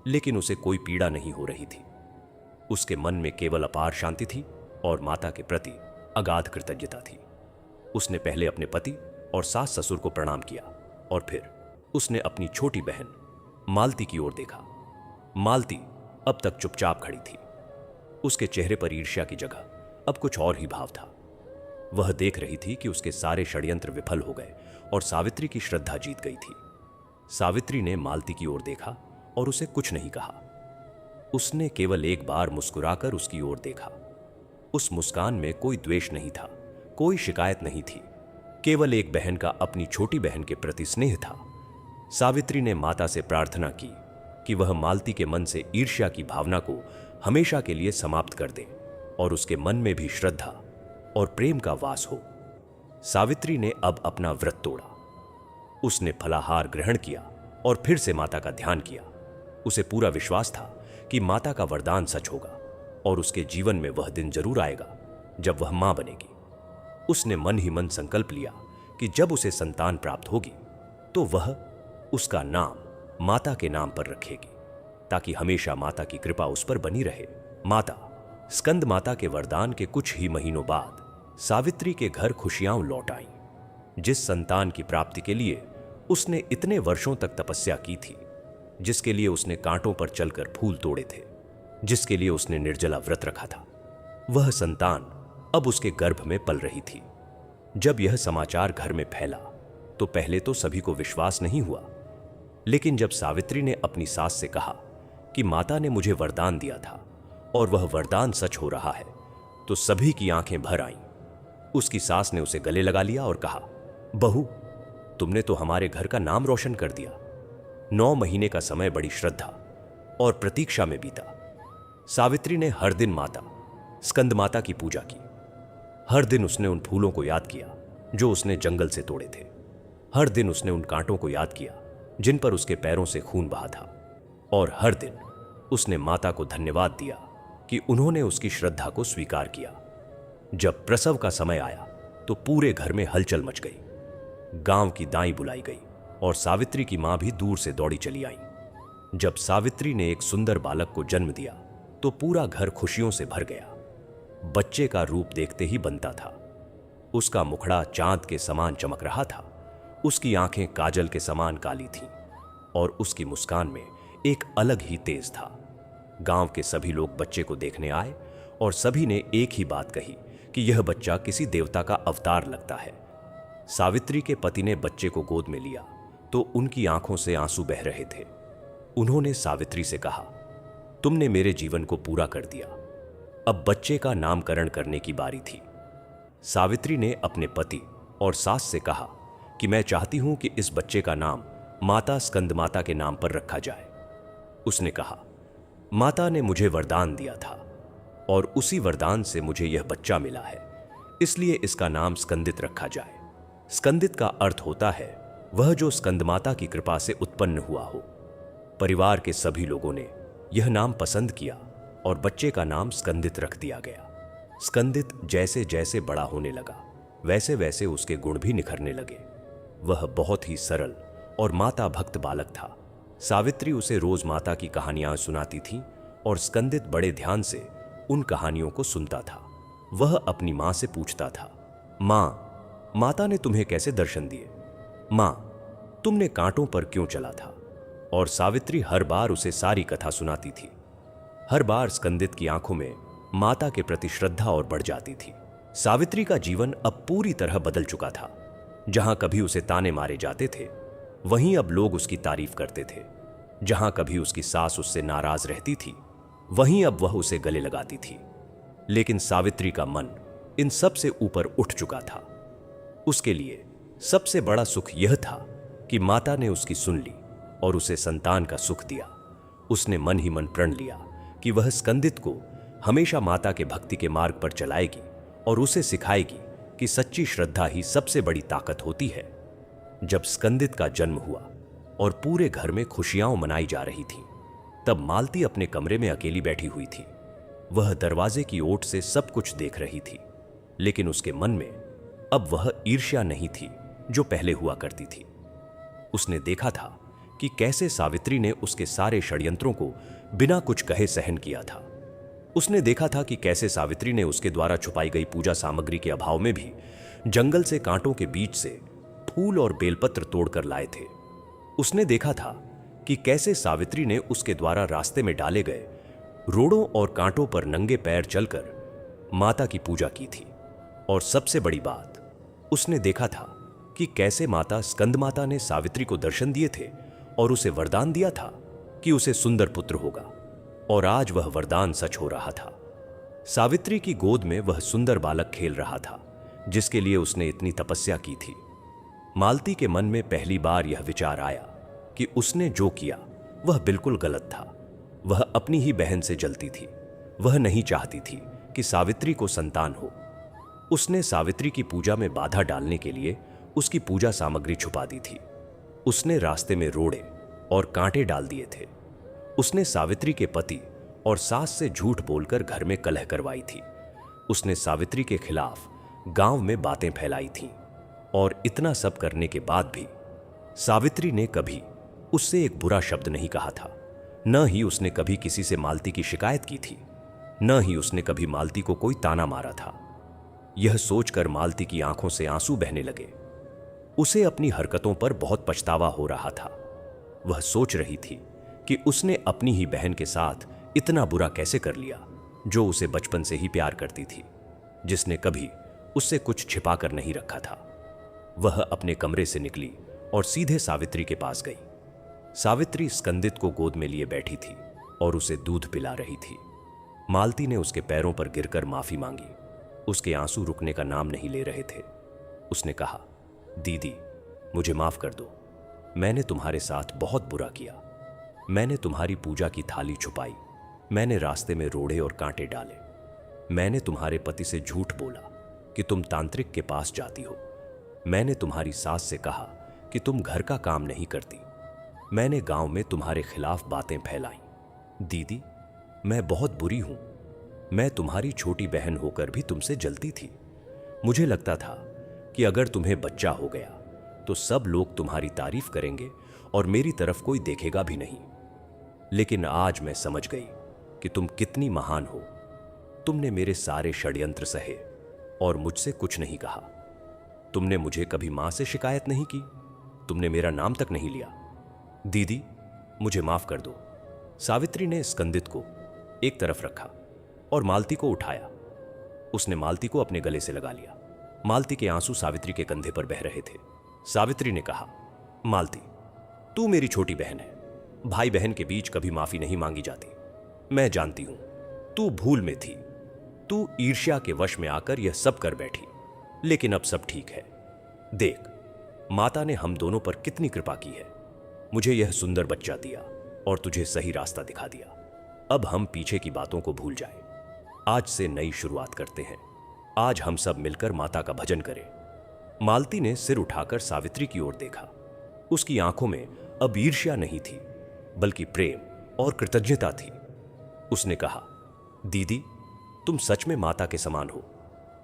लेकिन उसे कोई पीड़ा नहीं हो रही थी। उसके मन में केवल अपार शांति थी और माता के प्रति अगाध कृतज्ञता थी। उसने पहले अपने पति और सास ससुर को प्रणाम किया और फिर उसने अपनी छोटी बहन मालती की ओर देखा। मालती अब तक चुपचाप खड़ी थी। उसके चेहरे पर ईर्ष्या की जगह अब कुछ और ही भाव था। वह देख रही थी कि उसके सारे षड्यंत्र विफल हो गए और सावित्री की श्रद्धा जीत गई थी। सावित्री ने मालती की ओर देखा और उसे कुछ नहीं कहा। उसने केवल एक बार मुस्कुराकर उसकी ओर देखा। उस मुस्कान में कोई द्वेष नहीं था, कोई शिकायत नहीं थी, केवल एक बहन का अपनी छोटी बहन के प्रति स्नेह था। सावित्री ने माता से प्रार्थना की कि वह मालती के मन से ईर्ष्या की भावना को हमेशा के लिए समाप्त कर दे और उसके मन में भी श्रद्धा और प्रेम का वास हो। सावित्री ने अब अपना व्रत तोड़ा। उसने फलाहार ग्रहण किया और फिर से माता का ध्यान किया। उसे पूरा विश्वास था कि माता का वरदान सच होगा और उसके जीवन में वह दिन जरूर आएगा जब वह मां बनेगी। उसने मन ही मन संकल्प लिया कि जब उसे संतान प्राप्त होगी तो वह उसका नाम माता के नाम पर रखेगी, ताकि हमेशा माता की कृपा उस पर बनी रहे। माता स्कंद माता के वरदान के कुछ ही महीनों बाद सावित्री के घर खुशियां लौट आईं। जिस संतान की प्राप्ति के लिए उसने इतने वर्षों तक तपस्या की थी, जिसके लिए उसने कांटों पर चलकर फूल तोड़े थे, जिसके लिए उसने निर्जला व्रत रखा था, वह संतान अब उसके गर्भ में पल रही थी। जब यह समाचार घर में फैला तो पहले तो सभी को विश्वास नहीं हुआ, लेकिन जब सावित्री ने अपनी सास से कहा कि माता ने मुझे वरदान दिया था और वह वरदान सच हो रहा है, तो सभी की आंखें भर आईं। उसकी सास ने उसे गले लगा लिया और कहा, बहू, तुमने तो हमारे घर का नाम रोशन कर दिया। 9 महीने का समय बड़ी श्रद्धा और प्रतीक्षा में बीता। सावित्री ने हर दिन माता स्कंद माता की पूजा की। हर दिन उसने उन फूलों को याद किया जो उसने जंगल से तोड़े थे। हर दिन उसने उन कांटों को याद किया जिन पर उसके पैरों से खून बहा था। और हर दिन उसने माता को धन्यवाद दिया कि उन्होंने उसकी श्रद्धा को स्वीकार किया। जब प्रसव का समय आया तो पूरे घर में हलचल मच गई। गांव की दाई बुलाई गई और सावित्री की मां भी दूर से दौड़ी चली आई। जब सावित्री ने एक सुंदर बालक को जन्म दिया तो पूरा घर खुशियों से भर गया। बच्चे का रूप देखते ही बनता था। उसका मुखड़ा चांद के समान चमक रहा था। उसकी आंखें काजल के समान काली थीं और उसकी मुस्कान में एक अलग ही तेज था। गांव के सभी लोग बच्चे को देखने आए और सभी ने एक ही बात कही कि यह बच्चा किसी देवता का अवतार लगता है। सावित्री के पति ने बच्चे को गोद में लिया तो उनकी आंखों से आंसू बह रहे थे। उन्होंने सावित्री से कहा, तुमने मेरे जीवन को पूरा कर दिया। अब बच्चे का नामकरण करने की बारी थी। सावित्री ने अपने पति और सास से कहा कि मैं चाहती हूं कि इस बच्चे का नाम माता स्कंद माता के नाम पर रखा जाए। उसने कहा, माता ने मुझे वरदान दिया था और उसी वरदान से मुझे यह बच्चा मिला है, इसलिए इसका नाम स्कंदित रखा जाए। स्कंदित का अर्थ होता है वह जो स्कंद माता की कृपा से उत्पन्न हुआ हो। परिवार के सभी लोगों ने यह नाम पसंद किया और बच्चे का नाम स्कंदित रख दिया गया। स्कंदित जैसे जैसे बड़ा होने लगा वैसे वैसे उसके गुण भी निखरने लगे। वह बहुत ही सरल और माता भक्त बालक था। सावित्री उसे रोज माता की कहानियां सुनाती थी और स्कंदित बड़े ध्यान से उन कहानियों को सुनता था। वह अपनी मां से पूछता था, मां, माता ने तुम्हें कैसे दर्शन दिए? मां, तुमने कांटों पर क्यों चला था? और सावित्री हर बार उसे सारी कथा सुनाती थी। हर बार स्कंदित की आंखों में माता के प्रति श्रद्धा और बढ़ जाती थी। सावित्री का जीवन अब पूरी तरह बदल चुका था। जहां कभी उसे ताने मारे जाते थे, वहीं अब लोग उसकी तारीफ करते थे। जहां कभी उसकी सास उससे नाराज रहती थी, वहीं अब वह उसे गले लगाती थी। लेकिन सावित्री का मन इन सब से ऊपर उठ चुका था। उसके लिए सबसे बड़ा सुख यह था कि माता ने उसकी सुन ली और उसे संतान का सुख दिया। उसने मन ही मन प्रण लिया कि वह स्कंदित को हमेशा माता के भक्ति के मार्ग पर चलाएगी और उसे सिखाएगी कि सच्ची श्रद्धा ही सबसे बड़ी ताकत होती है। जब स्कंदित का जन्म हुआ और पूरे घर में खुशियां मनाई जा रही थीं, तब मालती अपने कमरे में अकेली बैठी हुई थी। वह दरवाजे की ओट से सब कुछ देख रही थी, लेकिन उसके मन में अब वह ईर्ष्या नहीं थी जो पहले हुआ करती थी। उसने देखा था कि कैसे सावित्री ने उसके सारे षड्यंत्रों को बिना कुछ कहे सहन किया था। उसने देखा था कि कैसे सावित्री ने उसके द्वारा छुपाई गई पूजा सामग्री के अभाव में भी जंगल से कांटों के बीच से फूल और बेलपत्र तोड़कर लाए थे। उसने देखा था कि कैसे सावित्री ने उसके द्वारा रास्ते में डाले गए रोड़ों और कांटों पर नंगे पैर चलकर माता की पूजा की थी। और सबसे बड़ी बात, उसने देखा था कि कैसे माता स्कंद माता ने सावित्री को दर्शन दिए थे और उसे वरदान दिया था कि उसे सुंदर पुत्र होगा। और आज वह वरदान सच हो रहा था। सावित्री की गोद में वह सुंदर बालक खेल रहा था जिसके लिए उसने इतनी तपस्या की थी। मालती के मन में पहली बार यह विचार आया कि उसने जो किया वह बिल्कुल गलत था। वह अपनी ही बहन से जलती थी। वह नहीं चाहती थी कि सावित्री को संतान हो। उसने सावित्री की पूजा में बाधा डालने के लिए उसकी पूजा सामग्री छुपा दी थी। उसने रास्ते में रोड़े और कांटे डाल दिए थे। उसने सावित्री के पति और सास से झूठ बोलकर घर में कलह करवाई थी। उसने सावित्री के खिलाफ गांव में बातें फैलाई थीं। और इतना सब करने के बाद भी सावित्री ने कभी उससे एक बुरा शब्द नहीं कहा था। न ही उसने कभी किसी से मालती की शिकायत की थी, न ही उसने कभी मालती को कोई ताना मारा था। यह सोचकर मालती की आंखों से आंसू बहने लगे। उसे अपनी हरकतों पर बहुत पछतावा हो रहा था। वह सोच रही थी कि उसने अपनी ही बहन के साथ इतना बुरा कैसे कर लिया, जो उसे बचपन से ही प्यार करती थी, जिसने कभी उससे कुछ छिपा कर नहीं रखा था। वह अपने कमरे से निकली और सीधे सावित्री के पास गई। सावित्री स्कंदित को गोद में लिए बैठी थी और उसे दूध पिला रही थी। मालती ने उसके पैरों पर गिरकर माफी मांगी। उसके आंसू रुकने का नाम नहीं ले रहे थे। उसने कहा, दीदी मुझे माफ कर दो, मैंने तुम्हारे साथ बहुत बुरा किया। मैंने तुम्हारी पूजा की थाली छुपाई, मैंने रास्ते में रोड़े और कांटे डाले, मैंने तुम्हारे पति से झूठ बोला कि तुम तांत्रिक के पास जाती हो, मैंने तुम्हारी सास से कहा कि तुम घर का काम नहीं करती, मैंने गांव में तुम्हारे खिलाफ बातें फैलाई। दीदी मैं बहुत बुरी हूं, मैं तुम्हारी छोटी बहन होकर भी तुमसे जलती थी। मुझे लगता था कि अगर तुम्हें बच्चा हो गया तो सब लोग तुम्हारी तारीफ करेंगे और मेरी तरफ कोई देखेगा भी नहीं। लेकिन आज मैं समझ गई कि तुम कितनी महान हो। तुमने मेरे सारे षड्यंत्र सहे और मुझसे कुछ नहीं कहा। तुमने मुझे कभी मां से शिकायत नहीं की, तुमने मेरा नाम तक नहीं लिया। दीदी मुझे माफ कर दो। सावित्री ने स्कंदित को एक तरफ रखा और मालती को उठाया। उसने मालती को अपने गले से लगा लिया। मालती के आंसू सावित्री के कंधे पर बह रहे थे। सावित्री ने कहा, मालती तू मेरी छोटी बहन है, भाई बहन के बीच कभी माफी नहीं मांगी जाती। मैं जानती हूं तू भूल में थी, तू ईर्ष्या के वश में आकर यह सब कर बैठी, लेकिन अब सब ठीक है। देख माता ने हम दोनों पर कितनी कृपा की है, मुझे यह सुंदर बच्चा दिया और तुझे सही रास्ता दिखा दिया। अब हम पीछे की बातों को भूल जाएं, आज से नई शुरुआत करते हैं। आज हम सब मिलकर माता का भजन करें। मालती ने सिर उठाकर सावित्री की ओर देखा। उसकी आंखों में अब ईर्ष्या नहीं थी, बल्कि प्रेम और कृतज्ञता थी। उसने कहा, दीदी तुम सच में माता के समान हो,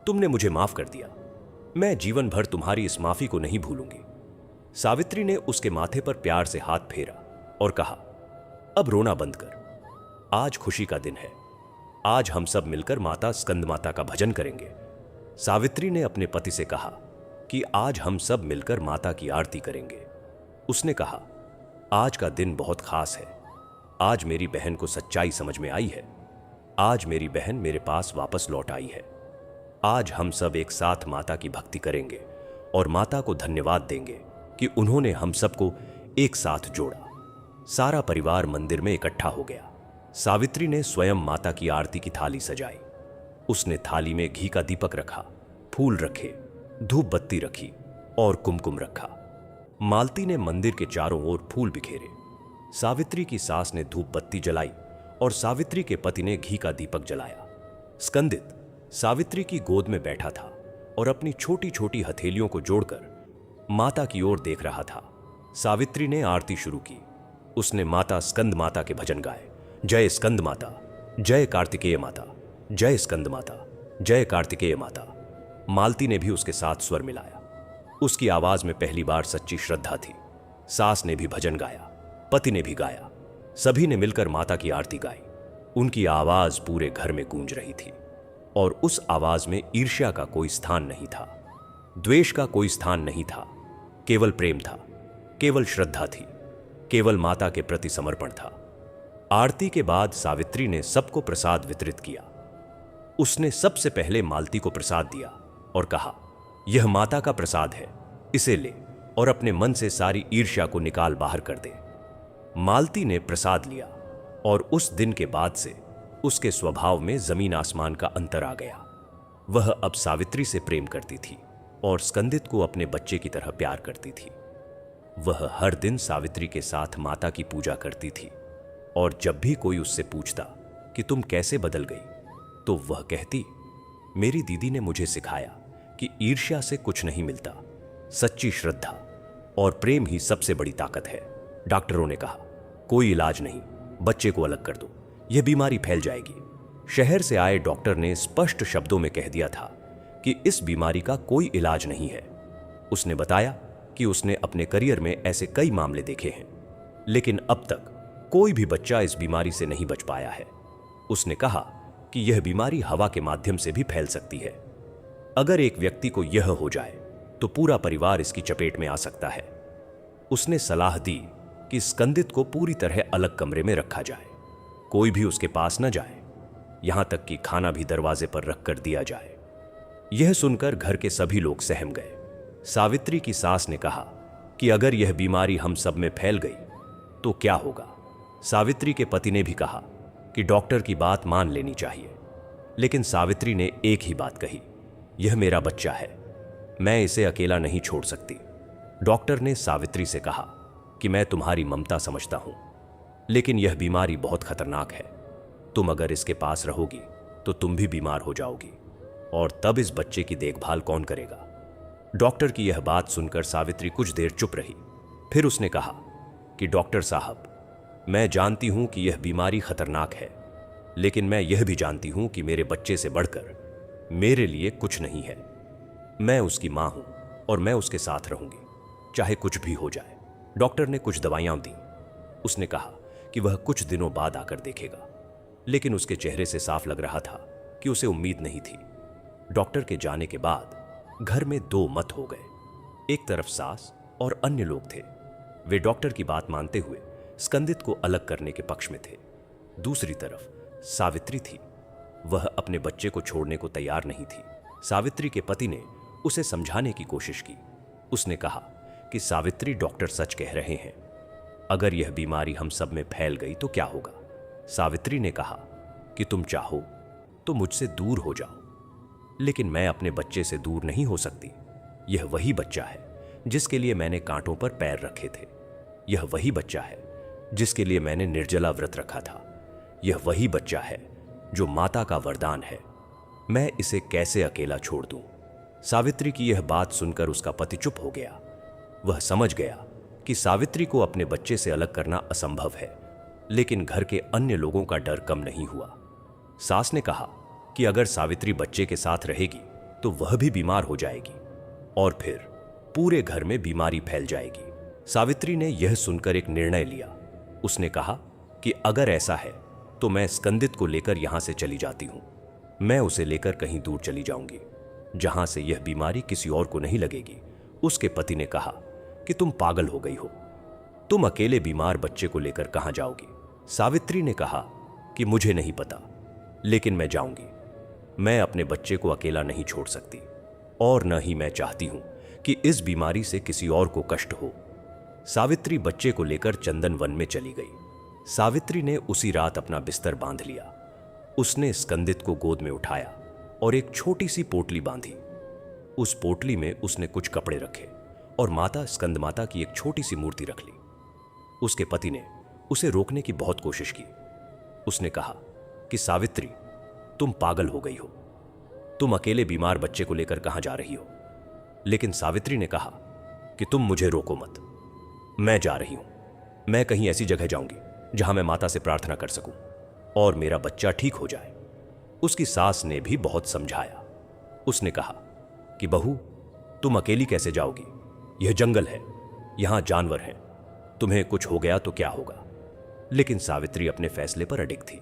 तुमने मुझे माफ कर दिया। मैं जीवन भर तुम्हारी इस माफी को नहीं भूलूंगी। सावित्री ने उसके माथे पर प्यार से हाथ फेरा और कहा, अब रोना बंद कर, आज खुशी का दिन है। आज हम सब मिलकर माता स्कंद माता का भजन करेंगे। सावित्री ने अपने पति से कहा कि आज हम सब मिलकर माता की आरती करेंगे। उसने कहा, आज का दिन बहुत खास है। आज मेरी बहन को सच्चाई समझ में आई है। आज मेरी बहन मेरे पास वापस लौट आई है। आज हम सब एक साथ माता की भक्ति करेंगे और माता को धन्यवाद देंगे कि उन्होंने हम सबको एक साथ जोड़ा। सारा परिवार मंदिर में इकट्ठा हो गया। सावित्री ने स्वयं माता की आरती की थाली सजाई। उसने थाली में घी का दीपक रखा, फूल रखे, धूप बत्ती रखी और कुमकुम रखा। मालती ने मंदिर के चारों ओर फूल बिखेरे। सावित्री की सास ने धूप बत्ती जलाई और सावित्री के पति ने घी का दीपक जलाया। स्कंदित सावित्री की गोद में बैठा था और अपनी छोटी छोटी हथेलियों को जोड़कर माता की ओर देख रहा था। सावित्री ने आरती शुरू की। उसने माता स्कंद माता के भजन गाए। जय स्कंद माता, जय कार्तिकेय माता, जय स्कंद माता, जय कार्तिकेय माता। मालती ने भी उसके साथ स्वर मिलाया। उसकी आवाज में पहली बार सच्ची श्रद्धा थी। सास ने भी भजन गाया, पति ने भी गाया। सभी ने मिलकर माता की आरती गाई। उनकी आवाज पूरे घर में गूंज रही थी और उस आवाज में ईर्ष्या का कोई स्थान नहीं था, द्वेष का कोई स्थान नहीं था। केवल प्रेम था, केवल श्रद्धा थी, केवल माता के प्रति समर्पण था। आरती के बाद सावित्री ने सबको प्रसाद वितरित किया। उसने सबसे पहले मालती को प्रसाद दिया और कहा, यह माता का प्रसाद है, इसे ले और अपने मन से सारी ईर्ष्या को निकाल बाहर कर दे। मालती ने प्रसाद लिया और उस दिन के बाद से उसके स्वभाव में जमीन आसमान का अंतर आ गया। वह अब सावित्री से प्रेम करती थी और स्कंदित को अपने बच्चे की तरह प्यार करती थी। वह हर दिन सावित्री के साथ माता की पूजा करती थी और जब भी कोई उससे पूछता कि तुम कैसे बदल गई, तो वह कहती, मेरी दीदी ने मुझे सिखाया कि ईर्ष्या से कुछ नहीं मिलता, सच्ची श्रद्धा और प्रेम ही सबसे बड़ी ताकत है। डॉक्टरों ने कहा, कोई इलाज नहीं, बच्चे को अलग कर दो, यह बीमारी फैल जाएगी। शहर से आए डॉक्टर ने स्पष्ट शब्दों में कह दिया था कि इस बीमारी का कोई इलाज नहीं है। उसने बताया कि उसने अपने करियर में ऐसे कई मामले देखे हैं, लेकिन अब तक कोई भी बच्चा इस बीमारी से नहीं बच पाया है। उसने कहा कि यह बीमारी हवा के माध्यम से भी फैल सकती है। अगर एक व्यक्ति को यह हो जाए तो पूरा परिवार इसकी चपेट में आ सकता है। उसने सलाह दी कि स्कंदित को पूरी तरह अलग कमरे में रखा जाए, कोई भी उसके पास न जाए, यहां तक कि खाना भी दरवाजे पर रखकर दिया जाए। यह सुनकर घर के सभी लोग सहम गए। सावित्री की सास ने कहा कि अगर यह बीमारी हम सब में फैल गई तो क्या होगा? सावित्री के पति ने भी कहा कि डॉक्टर की बात मान लेनी चाहिए, लेकिन सावित्री ने एक ही बात कही, यह मेरा बच्चा है, मैं इसे अकेला नहीं छोड़ सकती। डॉक्टर ने सावित्री से कहा कि मैं तुम्हारी ममता समझता हूं, लेकिन यह बीमारी बहुत खतरनाक है। तुम अगर इसके पास रहोगी तो तुम भी बीमार हो जाओगी, और तब इस बच्चे की देखभाल कौन करेगा? डॉक्टर की यह बात सुनकर सावित्री कुछ देर चुप रही। फिर उसने कहा कि डॉक्टर साहब, मैं जानती हूं कि यह बीमारी खतरनाक है, लेकिन मैं यह भी जानती हूं कि मेरे बच्चे से बढ़कर मेरे लिए कुछ नहीं है। मैं उसकी मां हूं और मैं उसके साथ रहूंगी, चाहे कुछ भी हो जाए। डॉक्टर ने कुछ दवाइयां दी। उसने कहा कि वह कुछ दिनों बाद आकर देखेगा, लेकिन उसके चेहरे से साफ लग रहा था कि उसे उम्मीद नहीं थी। डॉक्टर के जाने के बाद घर में दो मत हो गए। एक तरफ सास और अन्य लोग थे, वे डॉक्टर की बात मानते हुए स्कंदित को अलग करने के पक्ष में थे। दूसरी तरफ सावित्री थी, वह अपने बच्चे को छोड़ने को तैयार नहीं थी। सावित्री के पति ने उसे समझाने की कोशिश की। उसने कहा कि सावित्री, डॉक्टर सच कह रहे हैं, अगर यह बीमारी हम सब में फैल गई तो क्या होगा? सावित्री ने कहा कि तुम चाहो तो मुझसे दूर हो जाओ, लेकिन मैं अपने बच्चे से दूर नहीं हो सकती। यह वही बच्चा है जिसके लिए मैंने कांटों पर पैर रखे थे। यह वही बच्चा है जिसके लिए मैंने निर्जला व्रत रखा था। यह वही बच्चा है जो माता का वरदान है। मैं इसे कैसे अकेला छोड़ दूं? सावित्री की यह बात सुनकर उसका पति चुप हो गया। वह समझ गया कि सावित्री को अपने बच्चे से अलग करना असंभव है, लेकिन घर के अन्य लोगों का डर कम नहीं हुआ। सास ने कहा कि अगर सावित्री बच्चे के साथ रहेगी तो वह भी बीमार हो जाएगी और फिर पूरे घर में बीमारी फैल जाएगी। सावित्री ने यह सुनकर एक निर्णय लिया। उसने कहा कि अगर ऐसा है तो मैं स्कंदित को लेकर यहां से चली जाती हूं। मैं उसे लेकर कहीं दूर चली जाऊंगी, जहां से यह बीमारी किसी और को नहीं लगेगी। उसके पति ने कहा कि तुम पागल हो गई हो, तुम अकेले बीमार बच्चे को लेकर कहां जाओगी? सावित्री ने कहा कि मुझे नहीं पता, लेकिन मैं जाऊंगी। मैं अपने बच्चे को अकेला नहीं छोड़ सकती, और न ही मैं चाहती हूं कि इस बीमारी से किसी और को कष्ट हो। सावित्री बच्चे को लेकर चंदन वन में चली गई। सावित्री ने उसी रात अपना बिस्तर बांध लिया। उसने स्कंदित को गोद में उठाया और एक छोटी सी पोटली बांधी। उस पोटली में उसने कुछ कपड़े रखे और माता स्कंद माता की एक छोटी सी मूर्ति रख ली। उसके पति ने उसे रोकने की बहुत कोशिश की। उसने कहा कि सावित्री, तुम पागल हो गई हो, तुम अकेले बीमार बच्चे को लेकर कहां जा रही हो? लेकिन सावित्री ने कहा कि तुम मुझे रोको मत, मैं जा रही हूं। मैं कहीं ऐसी जगह जाऊंगी जहां मैं माता से प्रार्थना कर सकूं और मेरा बच्चा ठीक हो जाए। उसकी सास ने भी बहुत समझाया। उसने कहा कि बहू, तुम अकेली कैसे जाओगी? यह जंगल है, यहां जानवर हैं, तुम्हें कुछ हो गया तो क्या होगा? लेकिन सावित्री अपने फैसले पर अडिग थी।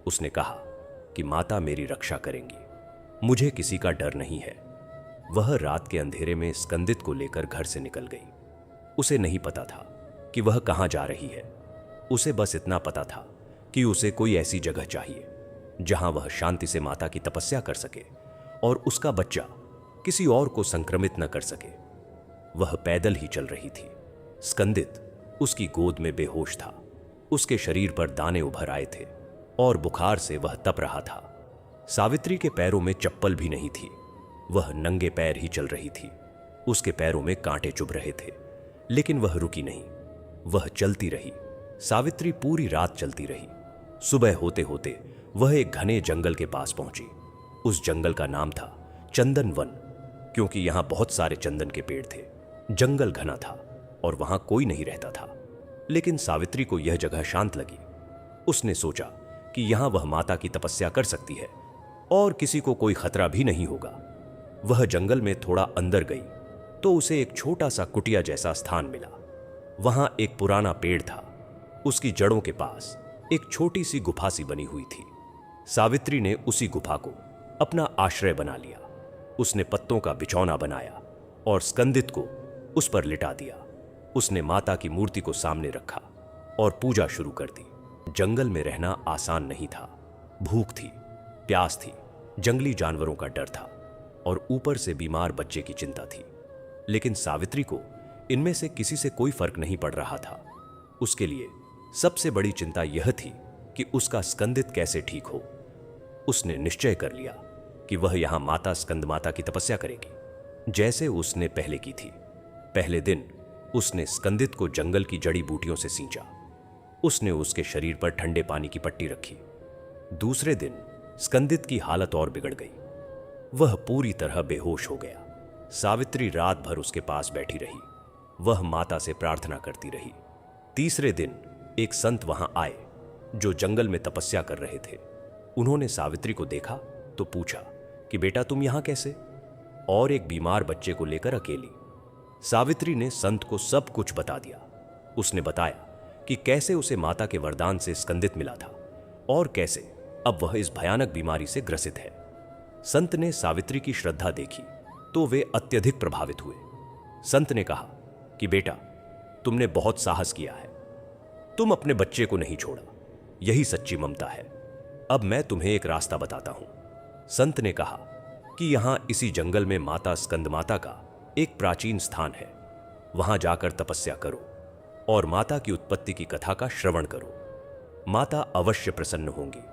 उसने कहा कि माता मेरी रक्षा करेंगी, मुझे किसी का डर नहीं है। वह रात के अंधेरे में स्कंदित को लेकर घर से निकल गई। उसे नहीं पता था कि वह कहां जा रही है। उसे बस इतना पता था कि उसे कोई ऐसी जगह चाहिए जहां वह शांति से माता की तपस्या कर सके और उसका बच्चा किसी और को संक्रमित न कर सके। वह पैदल ही चल रही थी। स्कंदित उसकी गोद में बेहोश था। उसके शरीर पर दाने उभर आए थे और बुखार से वह तप रहा था। सावित्री के पैरों में चप्पल भी नहीं थी। वह नंगे पैर ही चल रही थी। उसके पैरों में कांटे चुभ रहे थे, लेकिन वह रुकी नहीं। वह चलती रही। सावित्री पूरी रात चलती रही। सुबह होते होते वह एक घने जंगल के पास पहुंची। उस जंगल का नाम था चंदन वन, क्योंकि यहां बहुत सारे चंदन के पेड़ थे। जंगल घना था और वहां कोई नहीं रहता था, लेकिन सावित्री को यह जगह शांत लगी। उसने सोचा कि यहां वह माता की तपस्या कर सकती है और किसी को कोई खतरा भी नहीं होगा। वह जंगल में थोड़ा अंदर गई तो उसे एक छोटा सा कुटिया जैसा स्थान मिला। वहां एक पुराना पेड़ था। उसकी जड़ों के पास एक छोटी सी गुफा सी बनी हुई थी। सावित्री ने उसी गुफा को अपना आश्रय बना लिया। उसने पत्तों का बिछौना बनाया और स्कंदित को उस पर लिटा दिया। उसने माता की मूर्ति को सामने रखा और पूजा शुरू कर दी। जंगल में रहना आसान नहीं था। भूख थी, प्यास थी, जंगली जानवरों का डर था और ऊपर से बीमार बच्चे की चिंता थी। लेकिन सावित्री को इनमें से किसी से कोई फर्क नहीं पड़ रहा था। उसके लिए सबसे बड़ी चिंता यह थी कि उसका स्कंदित कैसे ठीक हो। उसने निश्चय कर लिया कि वह यहां माता स्कंदमाता की तपस्या करेगी, जैसे उसने पहले की थी। पहले दिन उसने स्कंदित को जंगल की जड़ी बूटियों से सींचा। उसने उसके शरीर पर ठंडे पानी की पट्टी रखी। दूसरे दिन स्कंदित की हालत और बिगड़ गई। वह पूरी तरह बेहोश हो गया। सावित्री रात भर उसके पास बैठी रही। वह माता से प्रार्थना करती रही। तीसरे दिन एक संत वहां आए जो जंगल में तपस्या कर रहे थे। उन्होंने सावित्री को देखा तो पूछा कि बेटा तुम यहां कैसे, और एक बीमार बच्चे को लेकर अकेली। सावित्री ने संत को सब कुछ बता दिया। उसने बताया कि कैसे उसे माता के वरदान से स्कंदित मिला था और कैसे अब वह इस भयानक बीमारी से ग्रसित है। संत ने सावित्री की श्रद्धा देखी तो वे अत्यधिक प्रभावित हुए। संत ने कहा कि बेटा तुमने बहुत साहस किया है, तुम अपने बच्चे को नहीं छोड़ा, यही सच्ची ममता है। अब मैं तुम्हें एक रास्ता बताता हूं। संत ने कहा कि यहां इसी जंगल में माता स्कंदमाता का एक प्राचीन स्थान है। वहां जाकर तपस्या करो और माता की उत्पत्ति की कथा का श्रवण करो। माता अवश्य प्रसन्न होंगी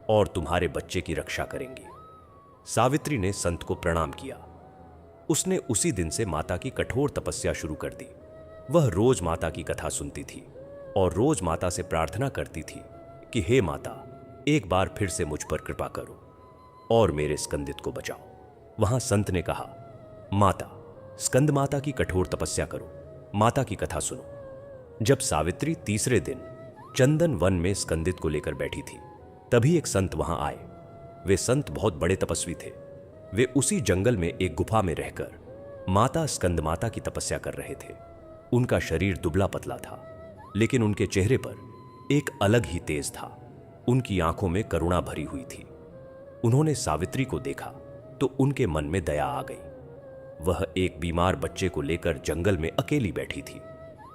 और तुम्हारे बच्चे की रक्षा करेंगी। सावित्री ने संत को प्रणाम किया। उसने उसी दिन से माता की कठोर तपस्या शुरू कर दी। वह रोज माता की कथा सुनती थी और रोज माता से प्रार्थना करती थी कि हे माता, एक बार फिर से मुझ पर कृपा करो और मेरे स्कंदित को बचाओ। वहां संत ने कहा, माता स्कंद माता की कठोर तपस्या करो, माता की कथा सुनो। जब सावित्री तीसरे दिन चंदन वन में स्कंदित को लेकर बैठी थी, तभी एक संत वहां आए। वे संत बहुत बड़े तपस्वी थे। वे उसी जंगल में एक गुफा में रहकर माता स्कंद माता की तपस्या कर रहे थे। उनका शरीर दुबला पतला था, लेकिन उनके चेहरे पर एक अलग ही तेज था। उनकी आंखों में करुणा भरी हुई थी। उन्होंने सावित्री को देखा तो उनके मन में दया आ गई। वह एक बीमार बच्चे को लेकर जंगल में अकेली बैठी थी।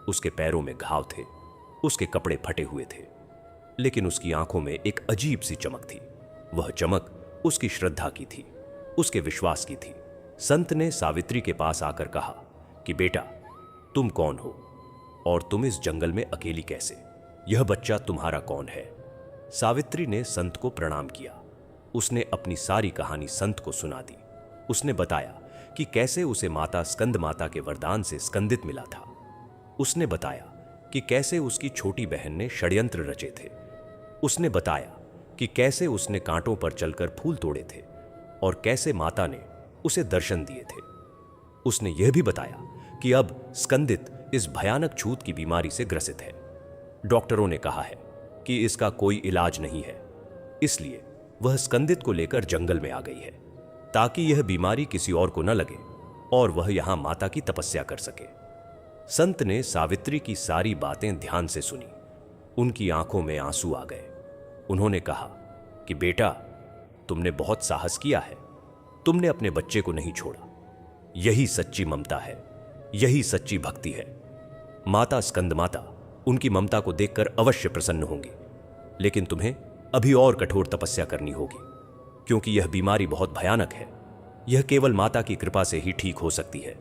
उसके पैरों में घाव थे, उसके कपड़े फटे हुए थे, लेकिन उसकी आंखों में एक अजीब सी चमक थी। वह चमक उसकी श्रद्धा की थी, उसके विश्वास की थी। संत ने सावित्री के पास आकर कहा कि बेटा तुम कौन हो और तुम इस जंगल में अकेली कैसे? यह बच्चा तुम्हारा कौन है? सावित्री ने संत को प्रणाम किया। उसने अपनी सारी कहानी संत को सुना दी। उसने बताया कि कैसे उसे माता स्कंद माता के वरदान से स्कंदित मिला था। उसने बताया कि कैसे उसकी छोटी बहन ने षड्यंत्र रचे थे। उसने बताया कि कैसे उसने कांटों पर चलकर फूल तोड़े थे और कैसे माता ने उसे दर्शन दिए थे। उसने यह भी बताया कि अब स्कंदित इस भयानक छूत की बीमारी से ग्रसित है। डॉक्टरों ने कहा है कि इसका कोई इलाज नहीं है, इसलिए वह स्कंदित को लेकर जंगल में आ गई है ताकि यह बीमारी किसी और को न लगे और वह यहां माता की तपस्या कर सके। संत ने सावित्री की सारी बातें ध्यान से सुनी। उनकी आंखों में आंसू आ गए। उन्होंने कहा कि बेटा तुमने बहुत साहस किया है, तुमने अपने बच्चे को नहीं छोड़ा। यही सच्ची ममता है, यही सच्ची भक्ति है। माता स्कंद माता उनकी ममता को देखकर अवश्य प्रसन्न होंगी, लेकिन तुम्हें अभी और कठोर तपस्या करनी होगी, क्योंकि यह बीमारी बहुत भयानक है। यह केवल माता की कृपा से ही ठीक हो सकती है।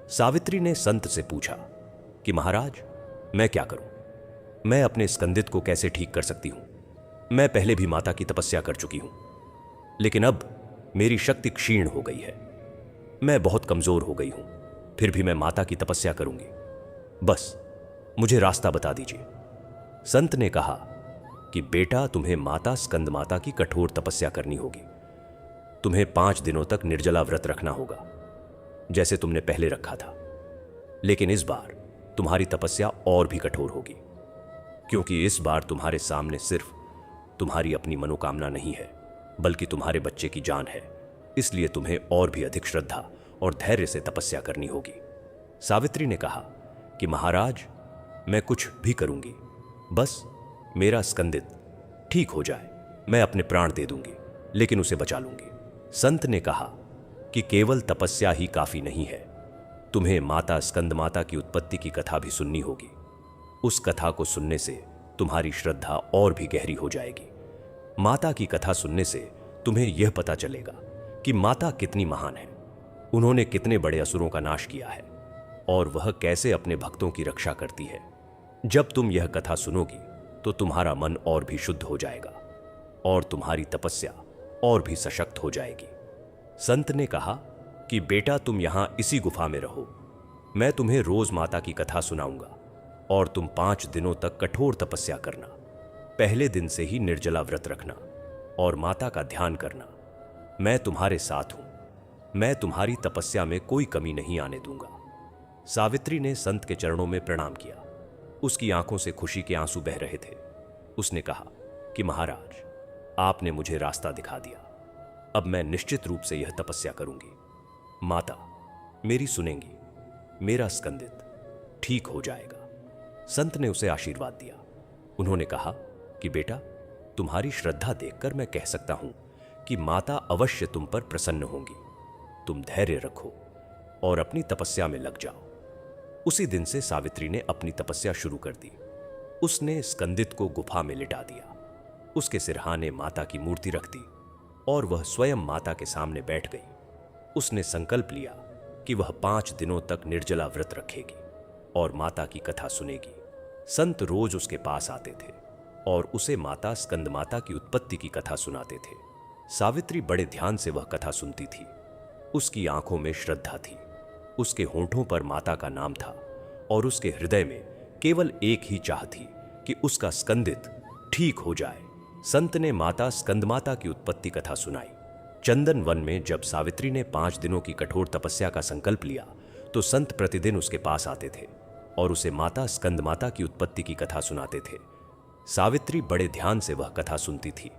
सावित्री ने संत से पूछा कि महाराज मैं क्या करूं? मैं अपने स्कंदित को कैसे ठीक कर सकती हूं? मैं पहले भी माता की तपस्या कर चुकी हूं, लेकिन अब मेरी शक्ति क्षीण हो गई है। मैं बहुत कमजोर हो गई हूं, फिर भी मैं माता की तपस्या करूंगी। बस मुझे रास्ता बता दीजिए। संत ने कहा कि बेटा तुम्हें माता स्कंद माता की कठोर तपस्या करनी होगी। तुम्हें 5 दिनों तक निर्जला व्रत रखना होगा, जैसे तुमने पहले रखा था। लेकिन इस बार तुम्हारी तपस्या और भी कठोर होगी, क्योंकि इस बार तुम्हारे सामने सिर्फ तुम्हारी अपनी मनोकामना नहीं है, बल्कि तुम्हारे बच्चे की जान है। इसलिए तुम्हें और भी अधिक श्रद्धा और धैर्य से तपस्या करनी होगी। सावित्री ने कहा कि महाराज मैं कुछ भी करूंगी, बस मेरा स्कंदित ठीक हो जाए। मैं अपने प्राण दे दूंगी, लेकिन उसे बचा लूंगी। संत ने कहा कि केवल तपस्या ही काफी नहीं है, तुम्हें माता स्कंद माता की उत्पत्ति की कथा भी सुननी होगी। उस कथा को सुनने से तुम्हारी श्रद्धा और भी गहरी हो जाएगी। माता की कथा सुनने से तुम्हें यह पता चलेगा कि माता कितनी महान है, उन्होंने कितने बड़े असुरों का नाश किया है और वह कैसे अपने भक्तों की रक्षा करती है। जब तुम यह कथा सुनोगी तो तुम्हारा मन और भी शुद्ध हो जाएगा और तुम्हारी तपस्या और भी सशक्त हो जाएगी। संत ने कहा कि बेटा, तुम यहां इसी गुफा में रहो। मैं तुम्हें रोज माता की कथा सुनाऊंगा और तुम 5 दिनों तक कठोर तपस्या करना। पहले दिन से ही निर्जला व्रत रखना और माता का ध्यान करना। मैं तुम्हारे साथ हूं। मैं तुम्हारी तपस्या में कोई कमी नहीं आने दूंगा। सावित्री ने संत के चरणों में प्रणाम किया। उसकी आंखों से खुशी के आंसू बह रहे थे। उसने कहा कि महाराज, आपने मुझे रास्ता दिखा दिया। अब मैं निश्चित रूप से यह तपस्या करूंगी। माता मेरी सुनेंगी। मेरा स्कंदित ठीक हो जाएगा। संत ने उसे आशीर्वाद दिया। उन्होंने कहा कि बेटा, तुम्हारी श्रद्धा देखकर मैं कह सकता हूं कि माता अवश्य तुम पर प्रसन्न होंगी। तुम धैर्य रखो और अपनी तपस्या में लग जाओ। उसी दिन से सावित्री ने अपनी तपस्या शुरू कर दी। उसने स्कंदित को गुफा में लिटा दिया। उसके सिरहाने माता की मूर्ति रख दी और वह स्वयं माता के सामने बैठ गई। उसने संकल्प लिया कि वह 5 दिनों तक निर्जला व्रत रखेगी और माता की कथा सुनेगी। संत रोज उसके पास आते थे और उसे माता स्कंद माता की उत्पत्ति की कथा सुनाते थे। सावित्री बड़े ध्यान से वह कथा सुनती थी। उसकी आंखों में श्रद्धा थी। उसके होंठों पर माता का नाम था और उसके हृदय में केवल एक ही चाह थी कि उसका स्कंदित ठीक हो जाए। संत ने माता स्कंद माता की उत्पत्ति कथा सुनाई। चंदन वन में जब सावित्री ने 5 दिनों की कठोर तपस्या का संकल्प लिया तो संत प्रतिदिन उसके पास आते थे और उसे माता स्कंद माता की उत्पत्ति की कथा सुनाते थे। सावित्री बड़े ध्यान से वह कथा सुनती थी।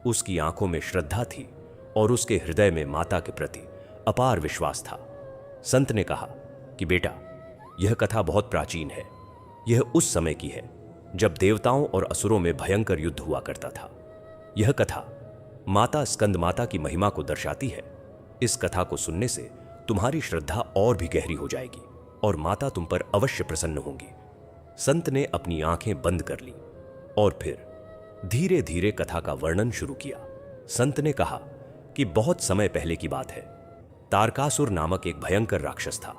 उसकी आंखों में श्रद्धा थी और उसके हृदय में माता के प्रति अपार विश्वास था। संत ने कहा कि बेटा, यह कथा बहुत प्राचीन है। यह उस समय की है जब देवताओं और असुरों में भयंकर युद्ध हुआ करता था। यह कथा माता स्कंद माता की महिमा को दर्शाती है। इस कथा को सुनने से तुम्हारी श्रद्धा और भी गहरी हो जाएगी और माता तुम पर अवश्य प्रसन्न होंगी। संत ने अपनी आंखें बंद कर ली और फिर धीरे धीरे कथा का वर्णन शुरू किया। संत ने कहा कि बहुत समय पहले की बात है। तारकासुर नामक एक भयंकर राक्षस था।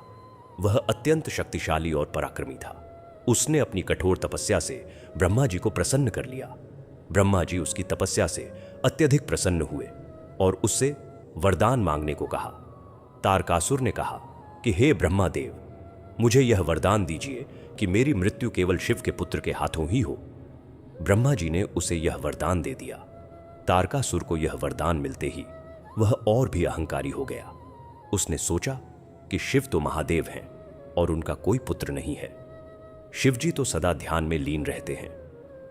वह अत्यंत शक्तिशाली और पराक्रमी था। उसने अपनी कठोर तपस्या से ब्रह्मा जी को प्रसन्न कर लिया। ब्रह्मा जी उसकी तपस्या से अत्यधिक प्रसन्न हुए और उससे वरदान मांगने को कहा। तारकासुर ने कहा कि हे ब्रह्मा देव, मुझे यह वरदान दीजिए कि मेरी मृत्यु केवल शिव के पुत्र के हाथों ही हो। ब्रह्मा जी ने उसे यह वरदान दे दिया। तारकासुर को यह वरदान मिलते ही वह और भी अहंकारी हो गया। उसने सोचा कि शिव तो महादेव हैं और उनका कोई पुत्र नहीं है। शिवजी तो सदा ध्यान में लीन रहते हैं।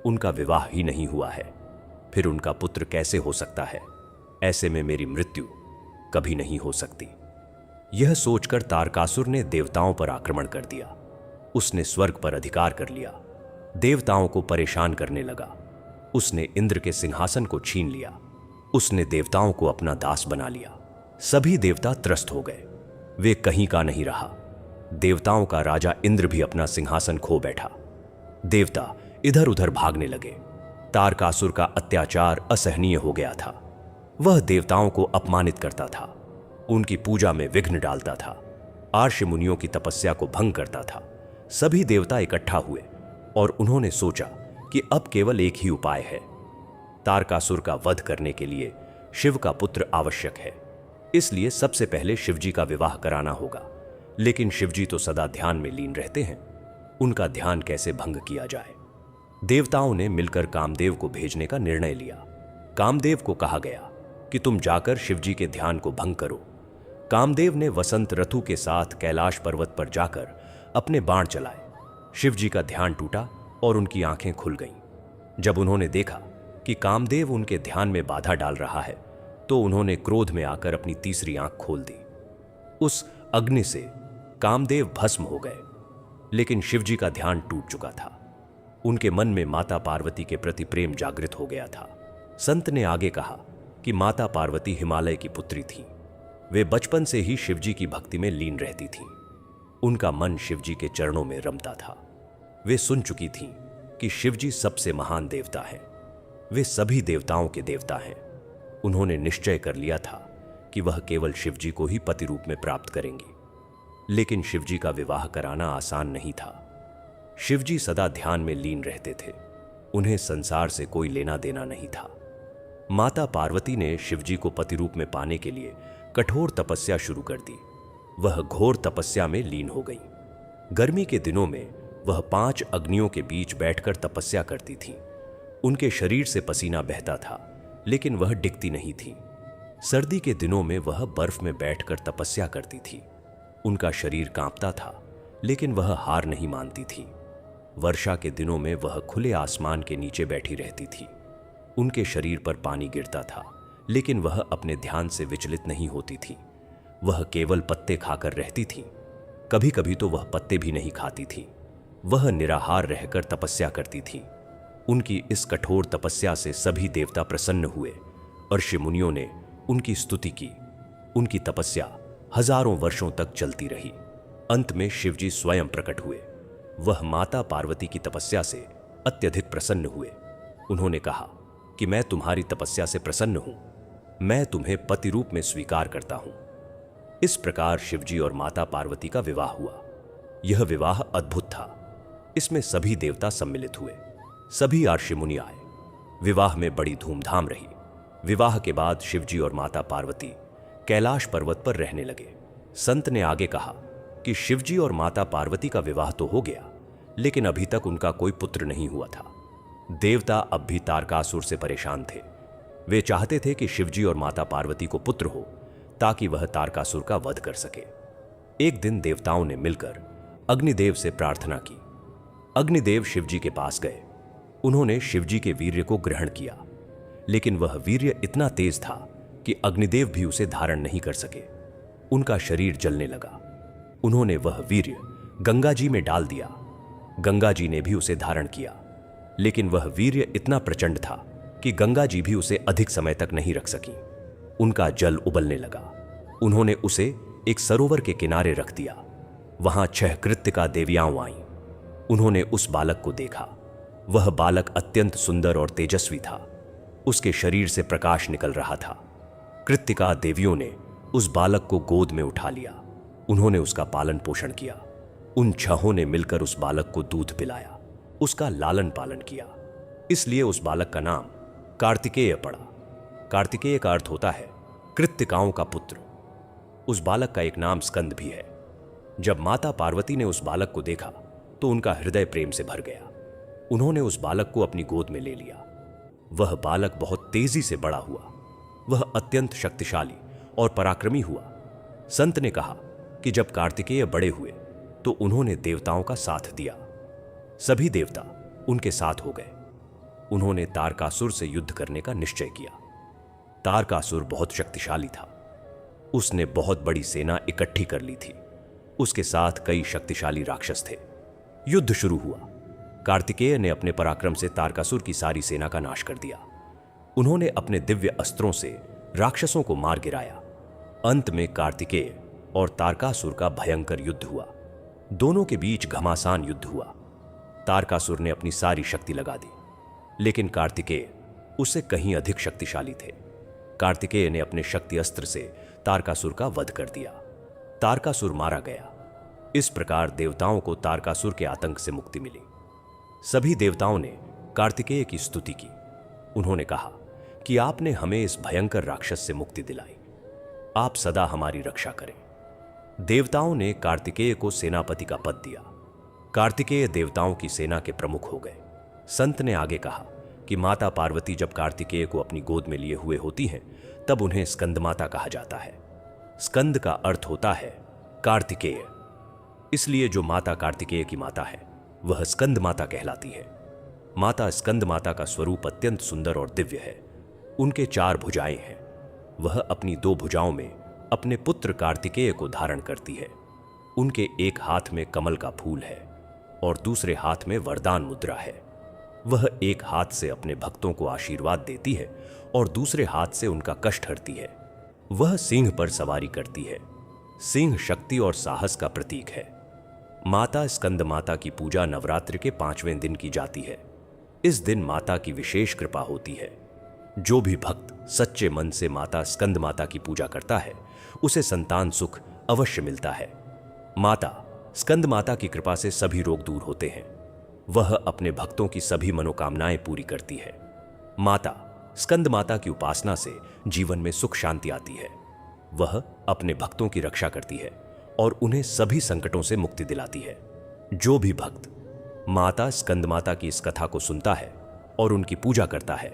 उनका विवाह ही नहीं हुआ है, फिर उनका पुत्र कैसे हो सकता है? ऐसे में मेरी मृत्यु कभी नहीं हो सकती। यह सोचकर तारकासुर ने देवताओं पर आक्रमण कर दिया। उसने स्वर्ग पर अधिकार कर लिया। देवताओं को परेशान करने लगा। उसने इंद्र के सिंहासन को छीन लिया। उसने देवताओं को अपना दास बना लिया। सभी देवता त्रस्त हो गए। वे कहीं का नहीं रहा। देवताओं का राजा इंद्र भी अपना सिंहासन खो बैठा। देवता इधर उधर भागने लगे। तारकासुर का अत्याचार असहनीय हो गया था। वह देवताओं को अपमानित करता था, उनकी पूजा में विघ्न डालता था, आर्ष मुनियों की तपस्या को भंग करता था। सभी देवता इकट्ठा हुए और उन्होंने सोचा कि अब केवल एक ही उपाय है। तारकासुर का वध करने के लिए शिव का पुत्र आवश्यक है। इसलिए सबसे पहले शिवजी का विवाह कराना होगा। लेकिन शिवजी तो सदा ध्यान में लीन रहते हैं। उनका ध्यान कैसे भंग किया जाए? देवताओं ने मिलकर कामदेव को भेजने का निर्णय लिया। कामदेव को कहा गया कि तुम जाकर शिवजी के ध्यान को भंग करो। कामदेव ने वसंत ऋतु के साथ कैलाश पर्वत पर जाकर अपने बाण चलाए। शिवजी का ध्यान टूटा और उनकी आंखें खुल गईं। जब उन्होंने देखा कि कामदेव उनके ध्यान में बाधा डाल रहा है तो उन्होंने क्रोध में आकर अपनी तीसरी आंख खोल दी। उस अग्नि से कामदेव भस्म हो गए। लेकिन शिवजी का ध्यान टूट चुका था। उनके मन में माता पार्वती के प्रति प्रेम जागृत हो गया था। संत ने आगे कहा कि माता पार्वती हिमालय की पुत्री थी। वे बचपन से ही शिवजी की भक्ति में लीन रहती थीं। उनका मन शिवजी के चरणों में रमता था। वे सुन चुकी थीं कि शिवजी सबसे महान देवता हैं। वे सभी देवताओं के देवता हैं। उन्होंने निश्चय कर लिया था कि वह केवल शिवजी को ही पति रूप में प्राप्त करेंगी। लेकिन शिवजी का विवाह कराना आसान नहीं था। शिवजी सदा ध्यान में लीन रहते थे। उन्हें संसार से कोई लेना देना नहीं था। माता पार्वती ने शिवजी को पति रूप में पाने के लिए कठोर तपस्या शुरू कर दी। वह घोर तपस्या में लीन हो गई। गर्मी के दिनों में वह 5 अग्नियों के बीच बैठकर तपस्या करती थीं। उनके शरीर से पसीना बहता था, लेकिन वह डिगती नहीं थी। सर्दी के दिनों में वह बर्फ में बैठकर तपस्या करती थी। उनका शरीर कांपता था, लेकिन वह हार नहीं मानती थी। वर्षा के दिनों में वह खुले आसमान के नीचे बैठी रहती थी। उनके शरीर पर पानी गिरता था, लेकिन वह अपने ध्यान से विचलित नहीं होती थी। वह केवल पत्ते खाकर रहती थी। कभी कभी तो वह पत्ते भी नहीं खाती थी। वह निराहार रहकर तपस्या करती थी। उनकी इस कठोर तपस्या से सभी देवता प्रसन्न हुए और ऋषि मुनियों ने उनकी स्तुति की। उनकी तपस्या हजारों वर्षों तक चलती रही। अंत में शिवजी स्वयं प्रकट हुए। वह माता पार्वती की तपस्या से अत्यधिक प्रसन्न हुए। उन्होंने कहा कि मैं तुम्हारी तपस्या से प्रसन्न हूं। मैं तुम्हें पति रूप में स्वीकार करता हूं। इस प्रकार शिवजी और माता पार्वती का विवाह हुआ। यह विवाह अद्भुत था। इसमें सभी देवता सम्मिलित हुए। सभी ऋषि मुनि आए। विवाह में बड़ी धूमधाम रही। विवाह के बाद शिवजी और माता पार्वती कैलाश पर्वत पर रहने लगे। संत ने आगे कहा कि शिवजी और माता पार्वती का विवाह तो हो गया, लेकिन अभी तक उनका कोई पुत्र नहीं हुआ था। देवता अब भी तारकासुर से परेशान थे। वे चाहते थे कि शिवजी और माता पार्वती को पुत्र हो, ताकि वह तारकासुर का वध कर सके। एक दिन देवताओं ने मिलकर अग्निदेव से प्रार्थना की। अग्निदेव शिवजी के पास गए। उन्होंने शिवजी के वीर्य को ग्रहण किया, लेकिन वह वीर्य इतना तेज था कि अग्निदेव भी उसे धारण नहीं कर सके। उनका शरीर जलने लगा। उन्होंने वह वीर्य गंगा जी में डाल दिया। गंगा जी ने भी उसे धारण किया, लेकिन वह वीर्य इतना प्रचंड था कि गंगा जी भी उसे अधिक समय तक नहीं रख सकी। उनका जल उबलने लगा। उन्होंने उसे एक सरोवर के किनारे रख दिया। वहां 6 कृत्तिका देवियां आईं। उन्होंने उस बालक को देखा। वह बालक अत्यंत सुंदर और तेजस्वी था। उसके शरीर से प्रकाश निकल रहा था। कृत्तिका देवियों ने उस बालक को गोद में उठा लिया। उन्होंने उसका पालन पोषण किया। उन 6 ने मिलकर उस बालक को दूध पिलाया, उसका लालन पालन किया। इसलिए उस बालक का नाम कार्तिकेय पड़ा। कार्तिकेय का अर्थ होता है कृत्तिकाओं का पुत्र। उस बालक का एक नाम स्कंद भी है। जब माता पार्वती ने उस बालक को देखा तो उनका हृदय प्रेम से भर गया। उन्होंने उस बालक को अपनी गोद में ले लिया। वह बालक बहुत तेजी से बड़ा हुआ। वह अत्यंत शक्तिशाली और पराक्रमी हुआ। संत ने कहा कि जब कार्तिकेय बड़े हुए तो उन्होंने देवताओं का साथ दिया। सभी देवता उनके साथ हो गए। उन्होंने तारकासुर से युद्ध करने का निश्चय किया। तारकासुर बहुत शक्तिशाली था। उसने बहुत बड़ी सेना इकट्ठी कर ली थी। उसके साथ कई शक्तिशाली राक्षस थे। युद्ध शुरू हुआ। कार्तिकेय ने अपने पराक्रम से तारकासुर की सारी सेना का नाश कर दिया। उन्होंने अपने दिव्य अस्त्रों से राक्षसों को मार गिराया। अंत में कार्तिकेय और तारकासुर का भयंकर युद्ध हुआ। दोनों के बीच घमासान युद्ध हुआ। तारकासुर ने अपनी सारी शक्ति लगा दी, लेकिन कार्तिकेय उससे कहीं अधिक शक्तिशाली थे। कार्तिकेय ने अपने शक्ति अस्त्र से तारकासुर का वध कर दिया। तारकासुर मारा गया। इस प्रकार देवताओं को तारकासुर के आतंक से मुक्ति मिली। सभी देवताओं ने कार्तिकेय की स्तुति की। उन्होंने कहा कि आपने हमें इस भयंकर राक्षस से मुक्ति दिलाई। आप सदा हमारी रक्षा करें। देवताओं ने कार्तिकेय को सेनापति का पद दिया। कार्तिकेय देवताओं की सेना के प्रमुख हो गए। संत ने आगे कहा कि माता पार्वती जब कार्तिकेय को अपनी गोद में लिए हुए होती हैं, तब उन्हें स्कंद माता कहा जाता है। स्कंद का अर्थ होता है कार्तिकेय। इसलिए जो माता कार्तिकेय की माता है, वह स्कंद माता कहलाती है। माता स्कंद माता का स्वरूप अत्यंत सुंदर और दिव्य है। उनके 4 भुजाएं हैं। वह अपनी 2 भुजाओं में अपने पुत्र कार्तिकेय को धारण करती है। उनके एक हाथ में कमल का फूल है और दूसरे हाथ में वरदान मुद्रा है। वह एक हाथ से अपने भक्तों को आशीर्वाद देती है और दूसरे हाथ से उनका कष्ट हरती है। वह सिंह पर सवारी करती है। सिंह शक्ति और साहस का प्रतीक है। माता स्कंद माता की पूजा नवरात्रि के 5वें दिन की जाती है। इस दिन माता की विशेष कृपा होती है। जो भी भक्त सच्चे मन से माता स्कंद माता की पूजा करता है, उसे संतान सुख अवश्य मिलता है। माता स्कंद माता की कृपा से सभी रोग दूर होते हैं। वह अपने भक्तों की सभी मनोकामनाएं पूरी करती है। माता स्कंद माता की उपासना से जीवन में सुख शांति आती है। वह अपने भक्तों की रक्षा करती है और उन्हें सभी संकटों से मुक्ति दिलाती है। जो भी भक्त माता स्कंद माता की इस कथा को सुनता है और उनकी पूजा करता है,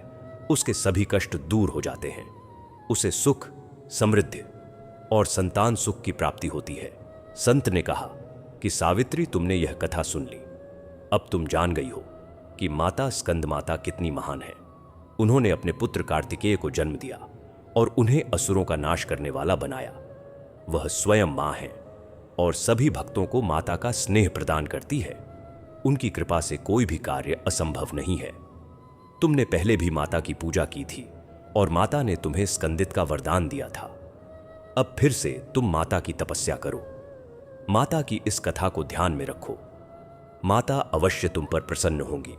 उसके सभी कष्ट दूर हो जाते हैं। उसे सुख, समृद्धि और संतान सुख की प्राप्ति होती है। संत ने कहा कि सावित्री, तुमने यह कथा सुन ली। अब तुम जान गई हो कि माता स्कंद माता कितनी महान है। उन्होंने अपने पुत्र कार्तिकेय को जन्म दिया और उन्हें असुरों का नाश करने वाला बनाया। वह स्वयं मां है और सभी भक्तों को माता का स्नेह प्रदान करती है। उनकी कृपा से कोई भी कार्य असंभव नहीं है। तुमने पहले भी माता की पूजा की थी और माता ने तुम्हें स्कंदित का वरदान दिया था। अब फिर से तुम माता की तपस्या करो। माता की इस कथा को ध्यान में रखो। माता अवश्य तुम पर प्रसन्न होंगी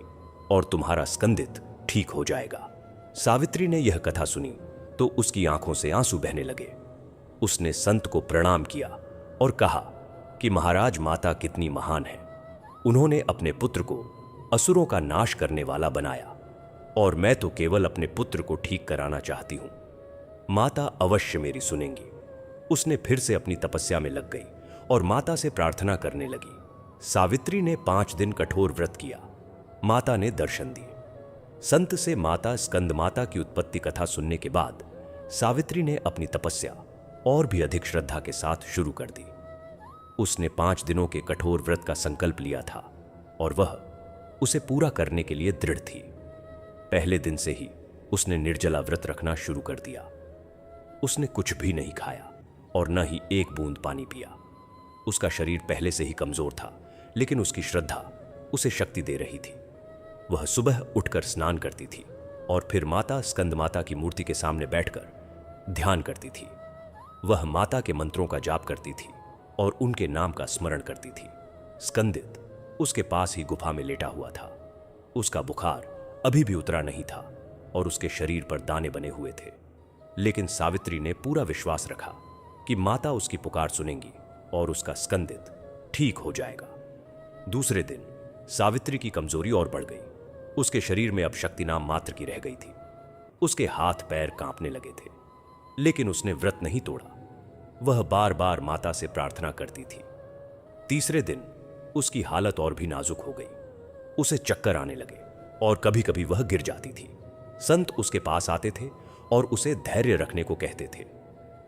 और तुम्हारा स्कंदित ठीक हो जाएगा। सावित्री ने यह कथा सुनी तो उसकी आंखों से आंसू बहने लगे। उसने संत को प्रणाम किया और कहा कि महाराज, माता कितनी महान है। उन्होंने अपने पुत्र को असुरों का नाश करने वाला बनाया और मैं तो केवल अपने पुत्र को ठीक कराना चाहती हूं। माता अवश्य मेरी सुनेंगी। उसने फिर से अपनी तपस्या में लग गई और माता से प्रार्थना करने लगी। सावित्री ने 5 दिन कठोर व्रत किया। माता ने दर्शन दिए। संत से माता स्कंद माता की उत्पत्ति कथा सुनने के बाद सावित्री ने अपनी तपस्या और भी अधिक श्रद्धा के साथ शुरू कर दी। उसने 5 दिनों के कठोर व्रत का संकल्प लिया था और वह उसे पूरा करने के लिए दृढ़ थी। पहले दिन से ही उसने निर्जला व्रत रखना शुरू कर दिया। उसने कुछ भी नहीं खाया और न ही एक बूंद पानी पिया। उसका शरीर पहले से ही कमजोर था, लेकिन उसकी श्रद्धा उसे शक्ति दे रही थी। वह सुबह उठकर स्नान करती थी और फिर माता स्कंद माता की मूर्ति के सामने बैठकर ध्यान करती थी। वह माता के मंत्रों का जाप करती थी और उनके नाम का स्मरण करती थी। स्कंदित उसके पास ही गुफा में लेटा हुआ था। उसका बुखार अभी भी उतरा नहीं था और उसके शरीर पर दाने बने हुए थे, लेकिन सावित्री ने पूरा विश्वास रखा कि माता उसकी पुकार सुनेंगी और उसका स्कंदित ठीक हो जाएगा। दूसरे दिन सावित्री की कमजोरी और बढ़ गई। उसके शरीर में अब शक्ति नाम मात्र की रह गई थी। उसके हाथ पैर कांपने लगे थे, लेकिन उसने व्रत नहीं तोड़ा। वह बार बार माता से प्रार्थना करती थी। तीसरे दिन उसकी हालत और भी नाजुक हो गई। उसे चक्कर आने लगे और कभी कभी वह गिर जाती थी। संत उसके पास आते थे और उसे धैर्य रखने को कहते थे।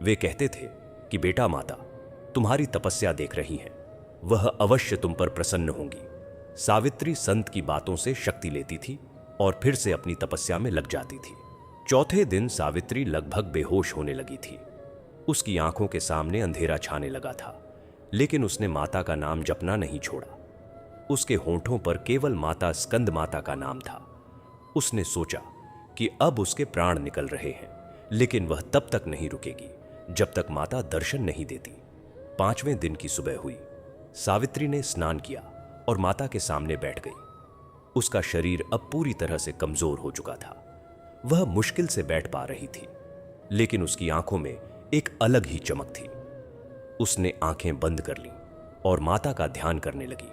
वे कहते थे कि बेटा, माता तुम्हारी तपस्या देख रही है, वह अवश्य तुम पर प्रसन्न होंगी। सावित्री संत की बातों से शक्ति लेती थी और फिर से अपनी तपस्या में लग जाती थी। चौथे दिन सावित्री लगभग बेहोश होने लगी थी। उसकी आंखों के सामने अंधेरा छाने लगा था, लेकिन उसने माता का नाम जपना नहीं छोड़ा। उसके होंठों पर केवल माता स्कंद माता का नाम था। उसने सोचा कि अब उसके प्राण निकल रहे हैं, लेकिन वह तब तक नहीं रुकेगी जब तक माता दर्शन नहीं देती। 5वें दिन की सुबह हुई। सावित्री ने स्नान किया और माता के सामने बैठ गई। उसका शरीर अब पूरी तरह से कमजोर हो चुका था। वह मुश्किल से बैठ पा रही थी, लेकिन उसकी आंखों में एक अलग ही चमक थी। उसने आंखें बंद कर लीं और माता का ध्यान करने लगी।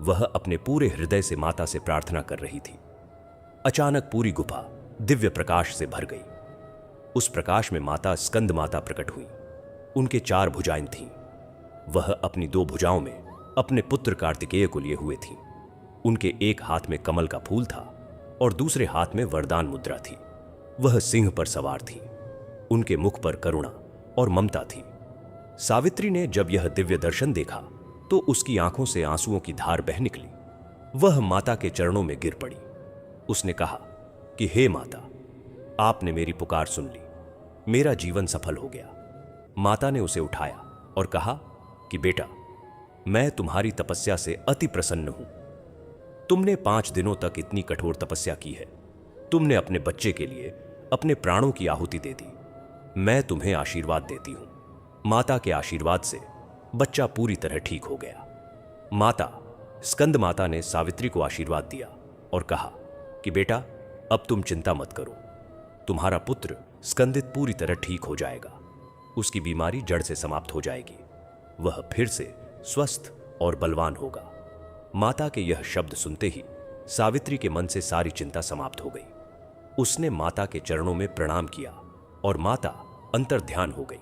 वह अपने पूरे हृदय से माता से प्रार्थना कर रही थी। अचानक पूरी गुफा दिव्य प्रकाश से भर गई। उस प्रकाश में माता स्कंद माता प्रकट हुई। उनके 4 भुजाएं थीं। वह अपनी 2 भुजाओं में अपने पुत्र कार्तिकेय को लिए हुए थीं। उनके एक हाथ में कमल का फूल था और दूसरे हाथ में वरदान मुद्रा थी। वह सिंह पर सवार थी। उनके मुख पर करुणा और ममता थी। सावित्री ने जब यह दिव्य दर्शन देखा तो उसकी आंखों से आंसुओं की धार बह निकली। वह माता के चरणों में गिर पड़ी। उसने कहा कि हे माता, आपने मेरी पुकार सुन ली। मेरा जीवन सफल हो गया। माता ने उसे उठाया और कहा कि बेटा, मैं तुम्हारी तपस्या से अति प्रसन्न हूं। तुमने 5 दिनों तक इतनी कठोर तपस्या की है। तुमने अपने बच्चे के लिए अपने प्राणों की आहुति दे दी। मैं तुम्हें आशीर्वाद देती हूं। माता के आशीर्वाद से बच्चा पूरी तरह ठीक हो गया। माता स्कंद माता ने सावित्री को आशीर्वाद दिया और कहा कि बेटा, अब तुम चिंता मत करो। तुम्हारा पुत्र स्कंदित पूरी तरह ठीक हो जाएगा। उसकी बीमारी जड़ से समाप्त हो जाएगी। वह फिर से स्वस्थ और बलवान होगा। माता के यह शब्द सुनते ही सावित्री के मन से सारी चिंता समाप्त हो गई। उसने माता के चरणों में प्रणाम किया और माता अंतर्ध्यान हो गई।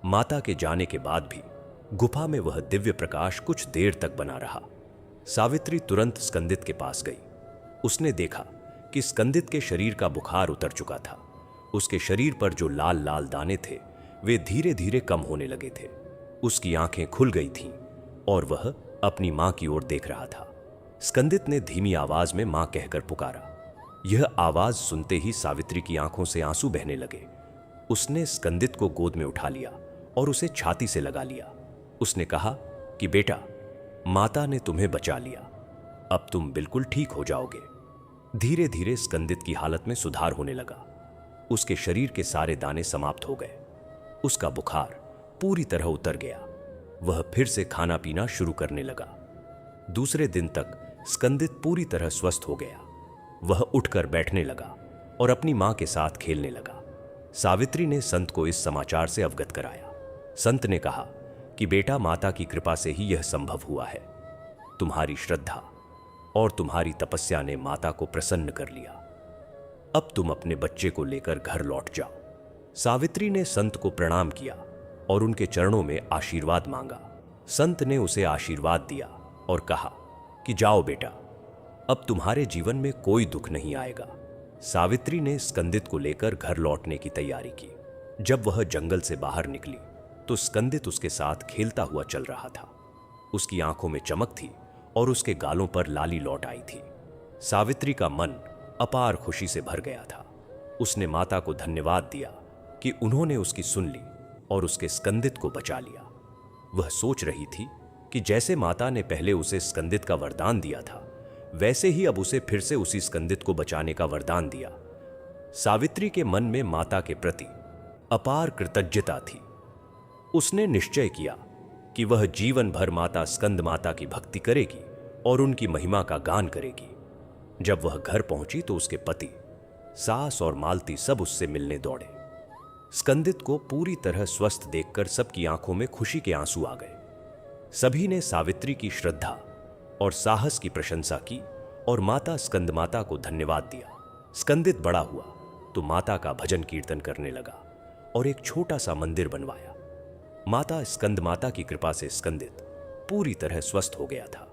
माता के जाने के बाद भी गुफा में वह दिव्य प्रकाश कुछ देर तक बना रहा। सावित्री तुरंत स्कंदित के पास गई। उसने देखा कि स्कंदित के शरीर का बुखार उतर चुका था। उसके शरीर पर जो लाल लाल दाने थे वे धीरे धीरे कम होने लगे थे। उसकी आंखें खुल गई थीं और वह अपनी मां की ओर देख रहा था। स्कंदित ने धीमी आवाज में मां कहकर पुकारा। यह आवाज सुनते ही सावित्री की आंखों से आंसू बहने लगे। उसने स्कंदित को गोद में उठा लिया और उसे छाती से लगा लिया। उसने कहा कि बेटा, माता ने तुम्हें बचा लिया, अब तुम बिल्कुल ठीक हो जाओगे। धीरे धीरे स्कंदित की हालत में सुधार होने लगा। उसके शरीर के सारे दाने समाप्त हो गए। उसका बुखार पूरी तरह उतर गया। वह फिर से खाना पीना शुरू करने लगा। दूसरे दिन तक स्कंदित पूरी तरह स्वस्थ हो गया। वह उठकर बैठने लगा और अपनी मां के साथ खेलने लगा। सावित्री ने संत को इस समाचार से अवगत कराया। संत ने कहा कि बेटा, माता की कृपा से ही यह संभव हुआ है। तुम्हारी श्रद्धा और तुम्हारी तपस्या ने माता को प्रसन्न कर लिया। अब तुम अपने बच्चे को लेकर घर लौट जाओ। सावित्री ने संत को प्रणाम किया और उनके चरणों में आशीर्वाद मांगा। संत ने उसे आशीर्वाद दिया और कहा कि जाओ बेटा, अब तुम्हारे जीवन में कोई दुख नहीं आएगा। सावित्री ने स्कंदित को लेकर घर लौटने की तैयारी की। जब वह जंगल से बाहर निकली तो स्कंदित उसके साथ खेलता हुआ चल रहा था। उसकी आंखों में चमक थी और उसके गालों पर लाली लौट आई थी। सावित्री का मन अपार खुशी से भर गया था। उसने माता को धन्यवाद दिया कि उन्होंने उसकी सुन ली और उसके स्कंदित को बचा लिया। वह सोच रही थी कि जैसे माता ने पहले उसे स्कंदित का वरदान दिया था, वैसे ही अब उसे फिर से उसी स्कंदित को बचाने का वरदान दिया। सावित्री के मन में माता के प्रति अपार कृतज्ञता थी। उसने निश्चय किया कि वह जीवन भर माता स्कंद माता की भक्ति करेगी और उनकी महिमा का गान करेगी। जब वह घर पहुंची तो उसके पति, सास और मालती सब उससे मिलने दौड़े। स्कंदित को पूरी तरह स्वस्थ देखकर सबकी आंखों में खुशी के आंसू आ गए। सभी ने सावित्री की श्रद्धा और साहस की प्रशंसा की और माता स्कंद माता को धन्यवाद दिया। स्कंदित बड़ा हुआ तो माता का भजन कीर्तन करने लगा और एक छोटा सा मंदिर बनवाया। माता स्कंद माता की कृपा से स्कंदित पूरी तरह स्वस्थ हो गया था।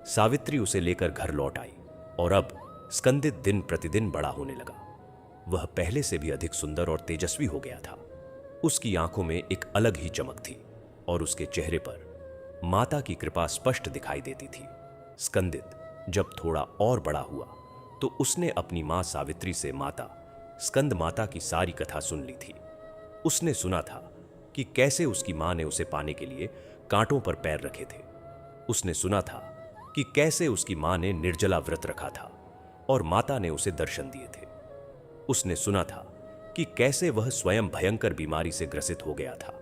सावित्री उसे लेकर घर लौट आई और अब स्कंदित दिन प्रतिदिन बड़ा होने लगा। वह पहले से भी अधिक सुंदर और तेजस्वी हो गया था। उसकी आंखों में एक अलग ही चमक थी और उसके चेहरे पर माता की कृपा स्पष्ट दिखाई देती थी। स्कंदित जब थोड़ा और बड़ा हुआ तो उसने अपनी मां सावित्री से माता स्कंद माता की सारी कथा सुन ली थी। उसने सुना था कि कैसे उसकी मां ने उसे पाने के लिए कांटों पर पैर रखे थे। उसने सुना था कि कैसे उसकी मां ने निर्जला व्रत रखा था और माता ने उसे दर्शन दिए थे। उसने सुना था कि कैसे वह स्वयं भयंकर बीमारी से ग्रसित हो गया था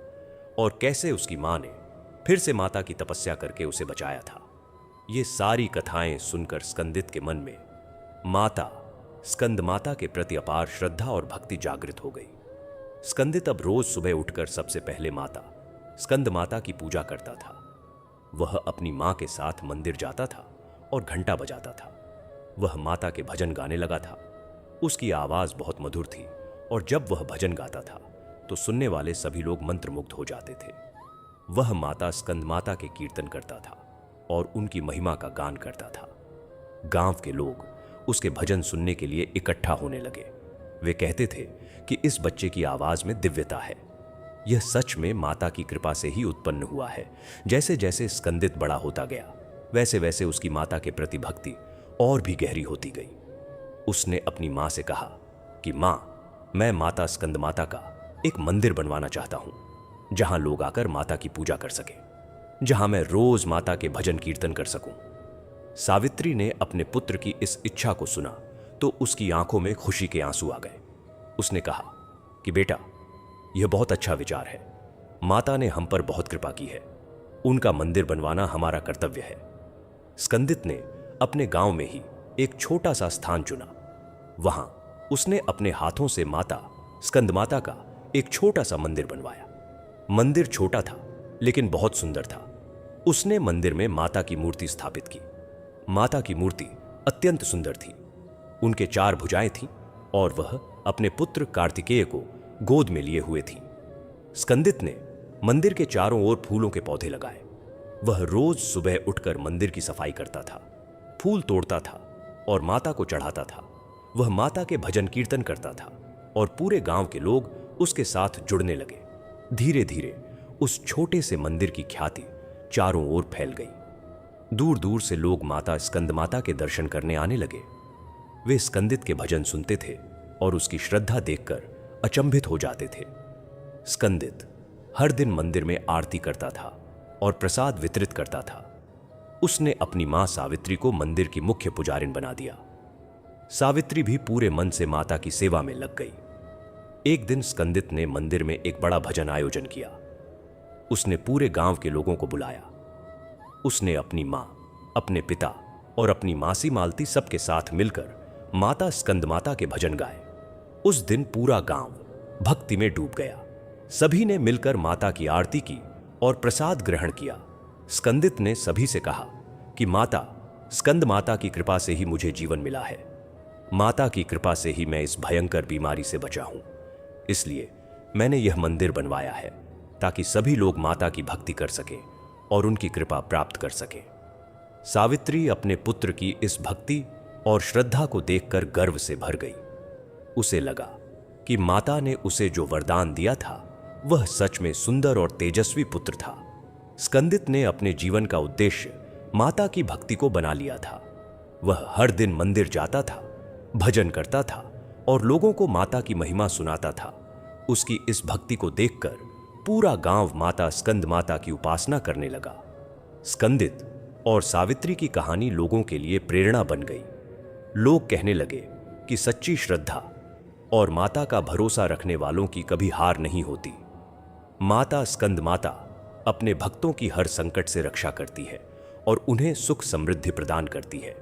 और कैसे उसकी मां ने फिर से माता की तपस्या करके उसे बचाया था। ये सारी कथाएं सुनकर स्कंदित के मन में माता स्कंद माता के प्रति अपार श्रद्धा और भक्ति जागृत हो गई। स्कंदित अब रोज सुबह उठकर सबसे पहले माता स्कंद माता की पूजा करता था। वह अपनी मां के साथ मंदिर जाता था और घंटा बजाता था। वह माता के भजन गाने लगा था। उसकी आवाज बहुत मधुर थी और जब वह भजन गाता था तो सुनने वाले सभी लोग मंत्रमुग्ध हो जाते थे। वह माता स्कंद माता के कीर्तन करता था और उनकी महिमा का गान करता था। गांव के लोग उसके भजन सुनने के लिए इकट्ठा होने लगे। वे कहते थे कि इस बच्चे की आवाज में दिव्यता है। यह सच में माता की कृपा से ही उत्पन्न हुआ है। जैसे जैसे स्कंदित बड़ा होता गया वैसे वैसे उसकी माता के प्रति भक्ति और भी गहरी होती गई। उसने अपनी मां से कहा कि मां, मैं माता स्कंद माता का एक मंदिर बनवाना चाहता हूं जहां लोग आकर माता की पूजा कर सके, जहां मैं रोज माता के भजन कीर्तन कर सकूं। सावित्री ने अपने पुत्र की इस इच्छा को सुना तो उसकी आंखों में खुशी के आंसू आ गए। उसने कहा कि बेटा, यह बहुत अच्छा विचार है। माता ने हम पर बहुत कृपा की है। उनका मंदिर बनवाना हमारा कर्तव्य है। स्कंदित ने अपने गांव में ही एक छोटा सा स्थान चुना। वहां उसने अपने हाथों से माता स्कंद माता का एक छोटा सा मंदिर बनवाया। मंदिर छोटा था लेकिन बहुत सुंदर था। उसने मंदिर में माता की मूर्ति स्थापित की। माता की मूर्ति अत्यंत सुंदर थी। उनके 4 भुजाएं थीं और वह अपने पुत्र कार्तिकेय को गोद में लिए हुए थी। स्कंदित ने मंदिर के चारों ओर फूलों के पौधे लगाए। वह रोज सुबह उठकर मंदिर की सफाई करता था, फूल तोड़ता था और माता को चढ़ाता था। वह माता के भजन कीर्तन करता था और पूरे गांव के लोग उसके साथ जुड़ने लगे। धीरे धीरे उस छोटे से मंदिर की ख्याति चारों ओर फैल गई। दूर दूर से लोग माता स्कंद माता के दर्शन करने आने लगे। वे स्कंदित के भजन सुनते थे और उसकी श्रद्धा देखकर अचंभित हो जाते थे। स्कंदित हर दिन मंदिर में आरती करता था और प्रसाद वितरित करता था। उसने अपनी मां सावित्री को मंदिर की मुख्य पुजारिन बना दिया। सावित्री भी पूरे मन से माता की सेवा में लग गई। एक दिन स्कंदित ने मंदिर में एक बड़ा भजन आयोजन किया। उसने पूरे गांव के लोगों को बुलाया। उसने अपनी मां, अपने पिता और अपनी मासी मालती सबके साथ मिलकर माता स्कंद माता के भजन गाए। उस दिन पूरा गांव भक्ति में डूब गया। सभी ने मिलकर माता की आरती की और प्रसाद ग्रहण किया। स्कंदित ने सभी से कहा कि माता स्कंद माता की कृपा से ही मुझे जीवन मिला है। माता की कृपा से ही मैं इस भयंकर बीमारी से बचा हूं। इसलिए मैंने यह मंदिर बनवाया है ताकि सभी लोग माता की भक्ति कर सकें और उनकी कृपा प्राप्त कर सकें। सावित्री अपने पुत्र की इस भक्ति और श्रद्धा को देखकर गर्व से भर गई। उसे लगा कि माता ने उसे जो वरदान दिया था वह सच में सुंदर और तेजस्वी पुत्र था। स्कंदित ने अपने जीवन का उद्देश्य माता की भक्ति को बना लिया था। वह हर दिन मंदिर जाता था, भजन करता था और लोगों को माता की महिमा सुनाता था। उसकी इस भक्ति को देखकर पूरा गांव माता स्कंद माता की उपासना करने लगा। स्कंदित और सावित्री की कहानी लोगों के लिए प्रेरणा बन गई। लोग कहने लगे कि सच्ची श्रद्धा और माता का भरोसा रखने वालों की कभी हार नहीं होती। माता स्कंद माता अपने भक्तों की हर संकट से रक्षा करती है और उन्हें सुख समृद्धि प्रदान करती है।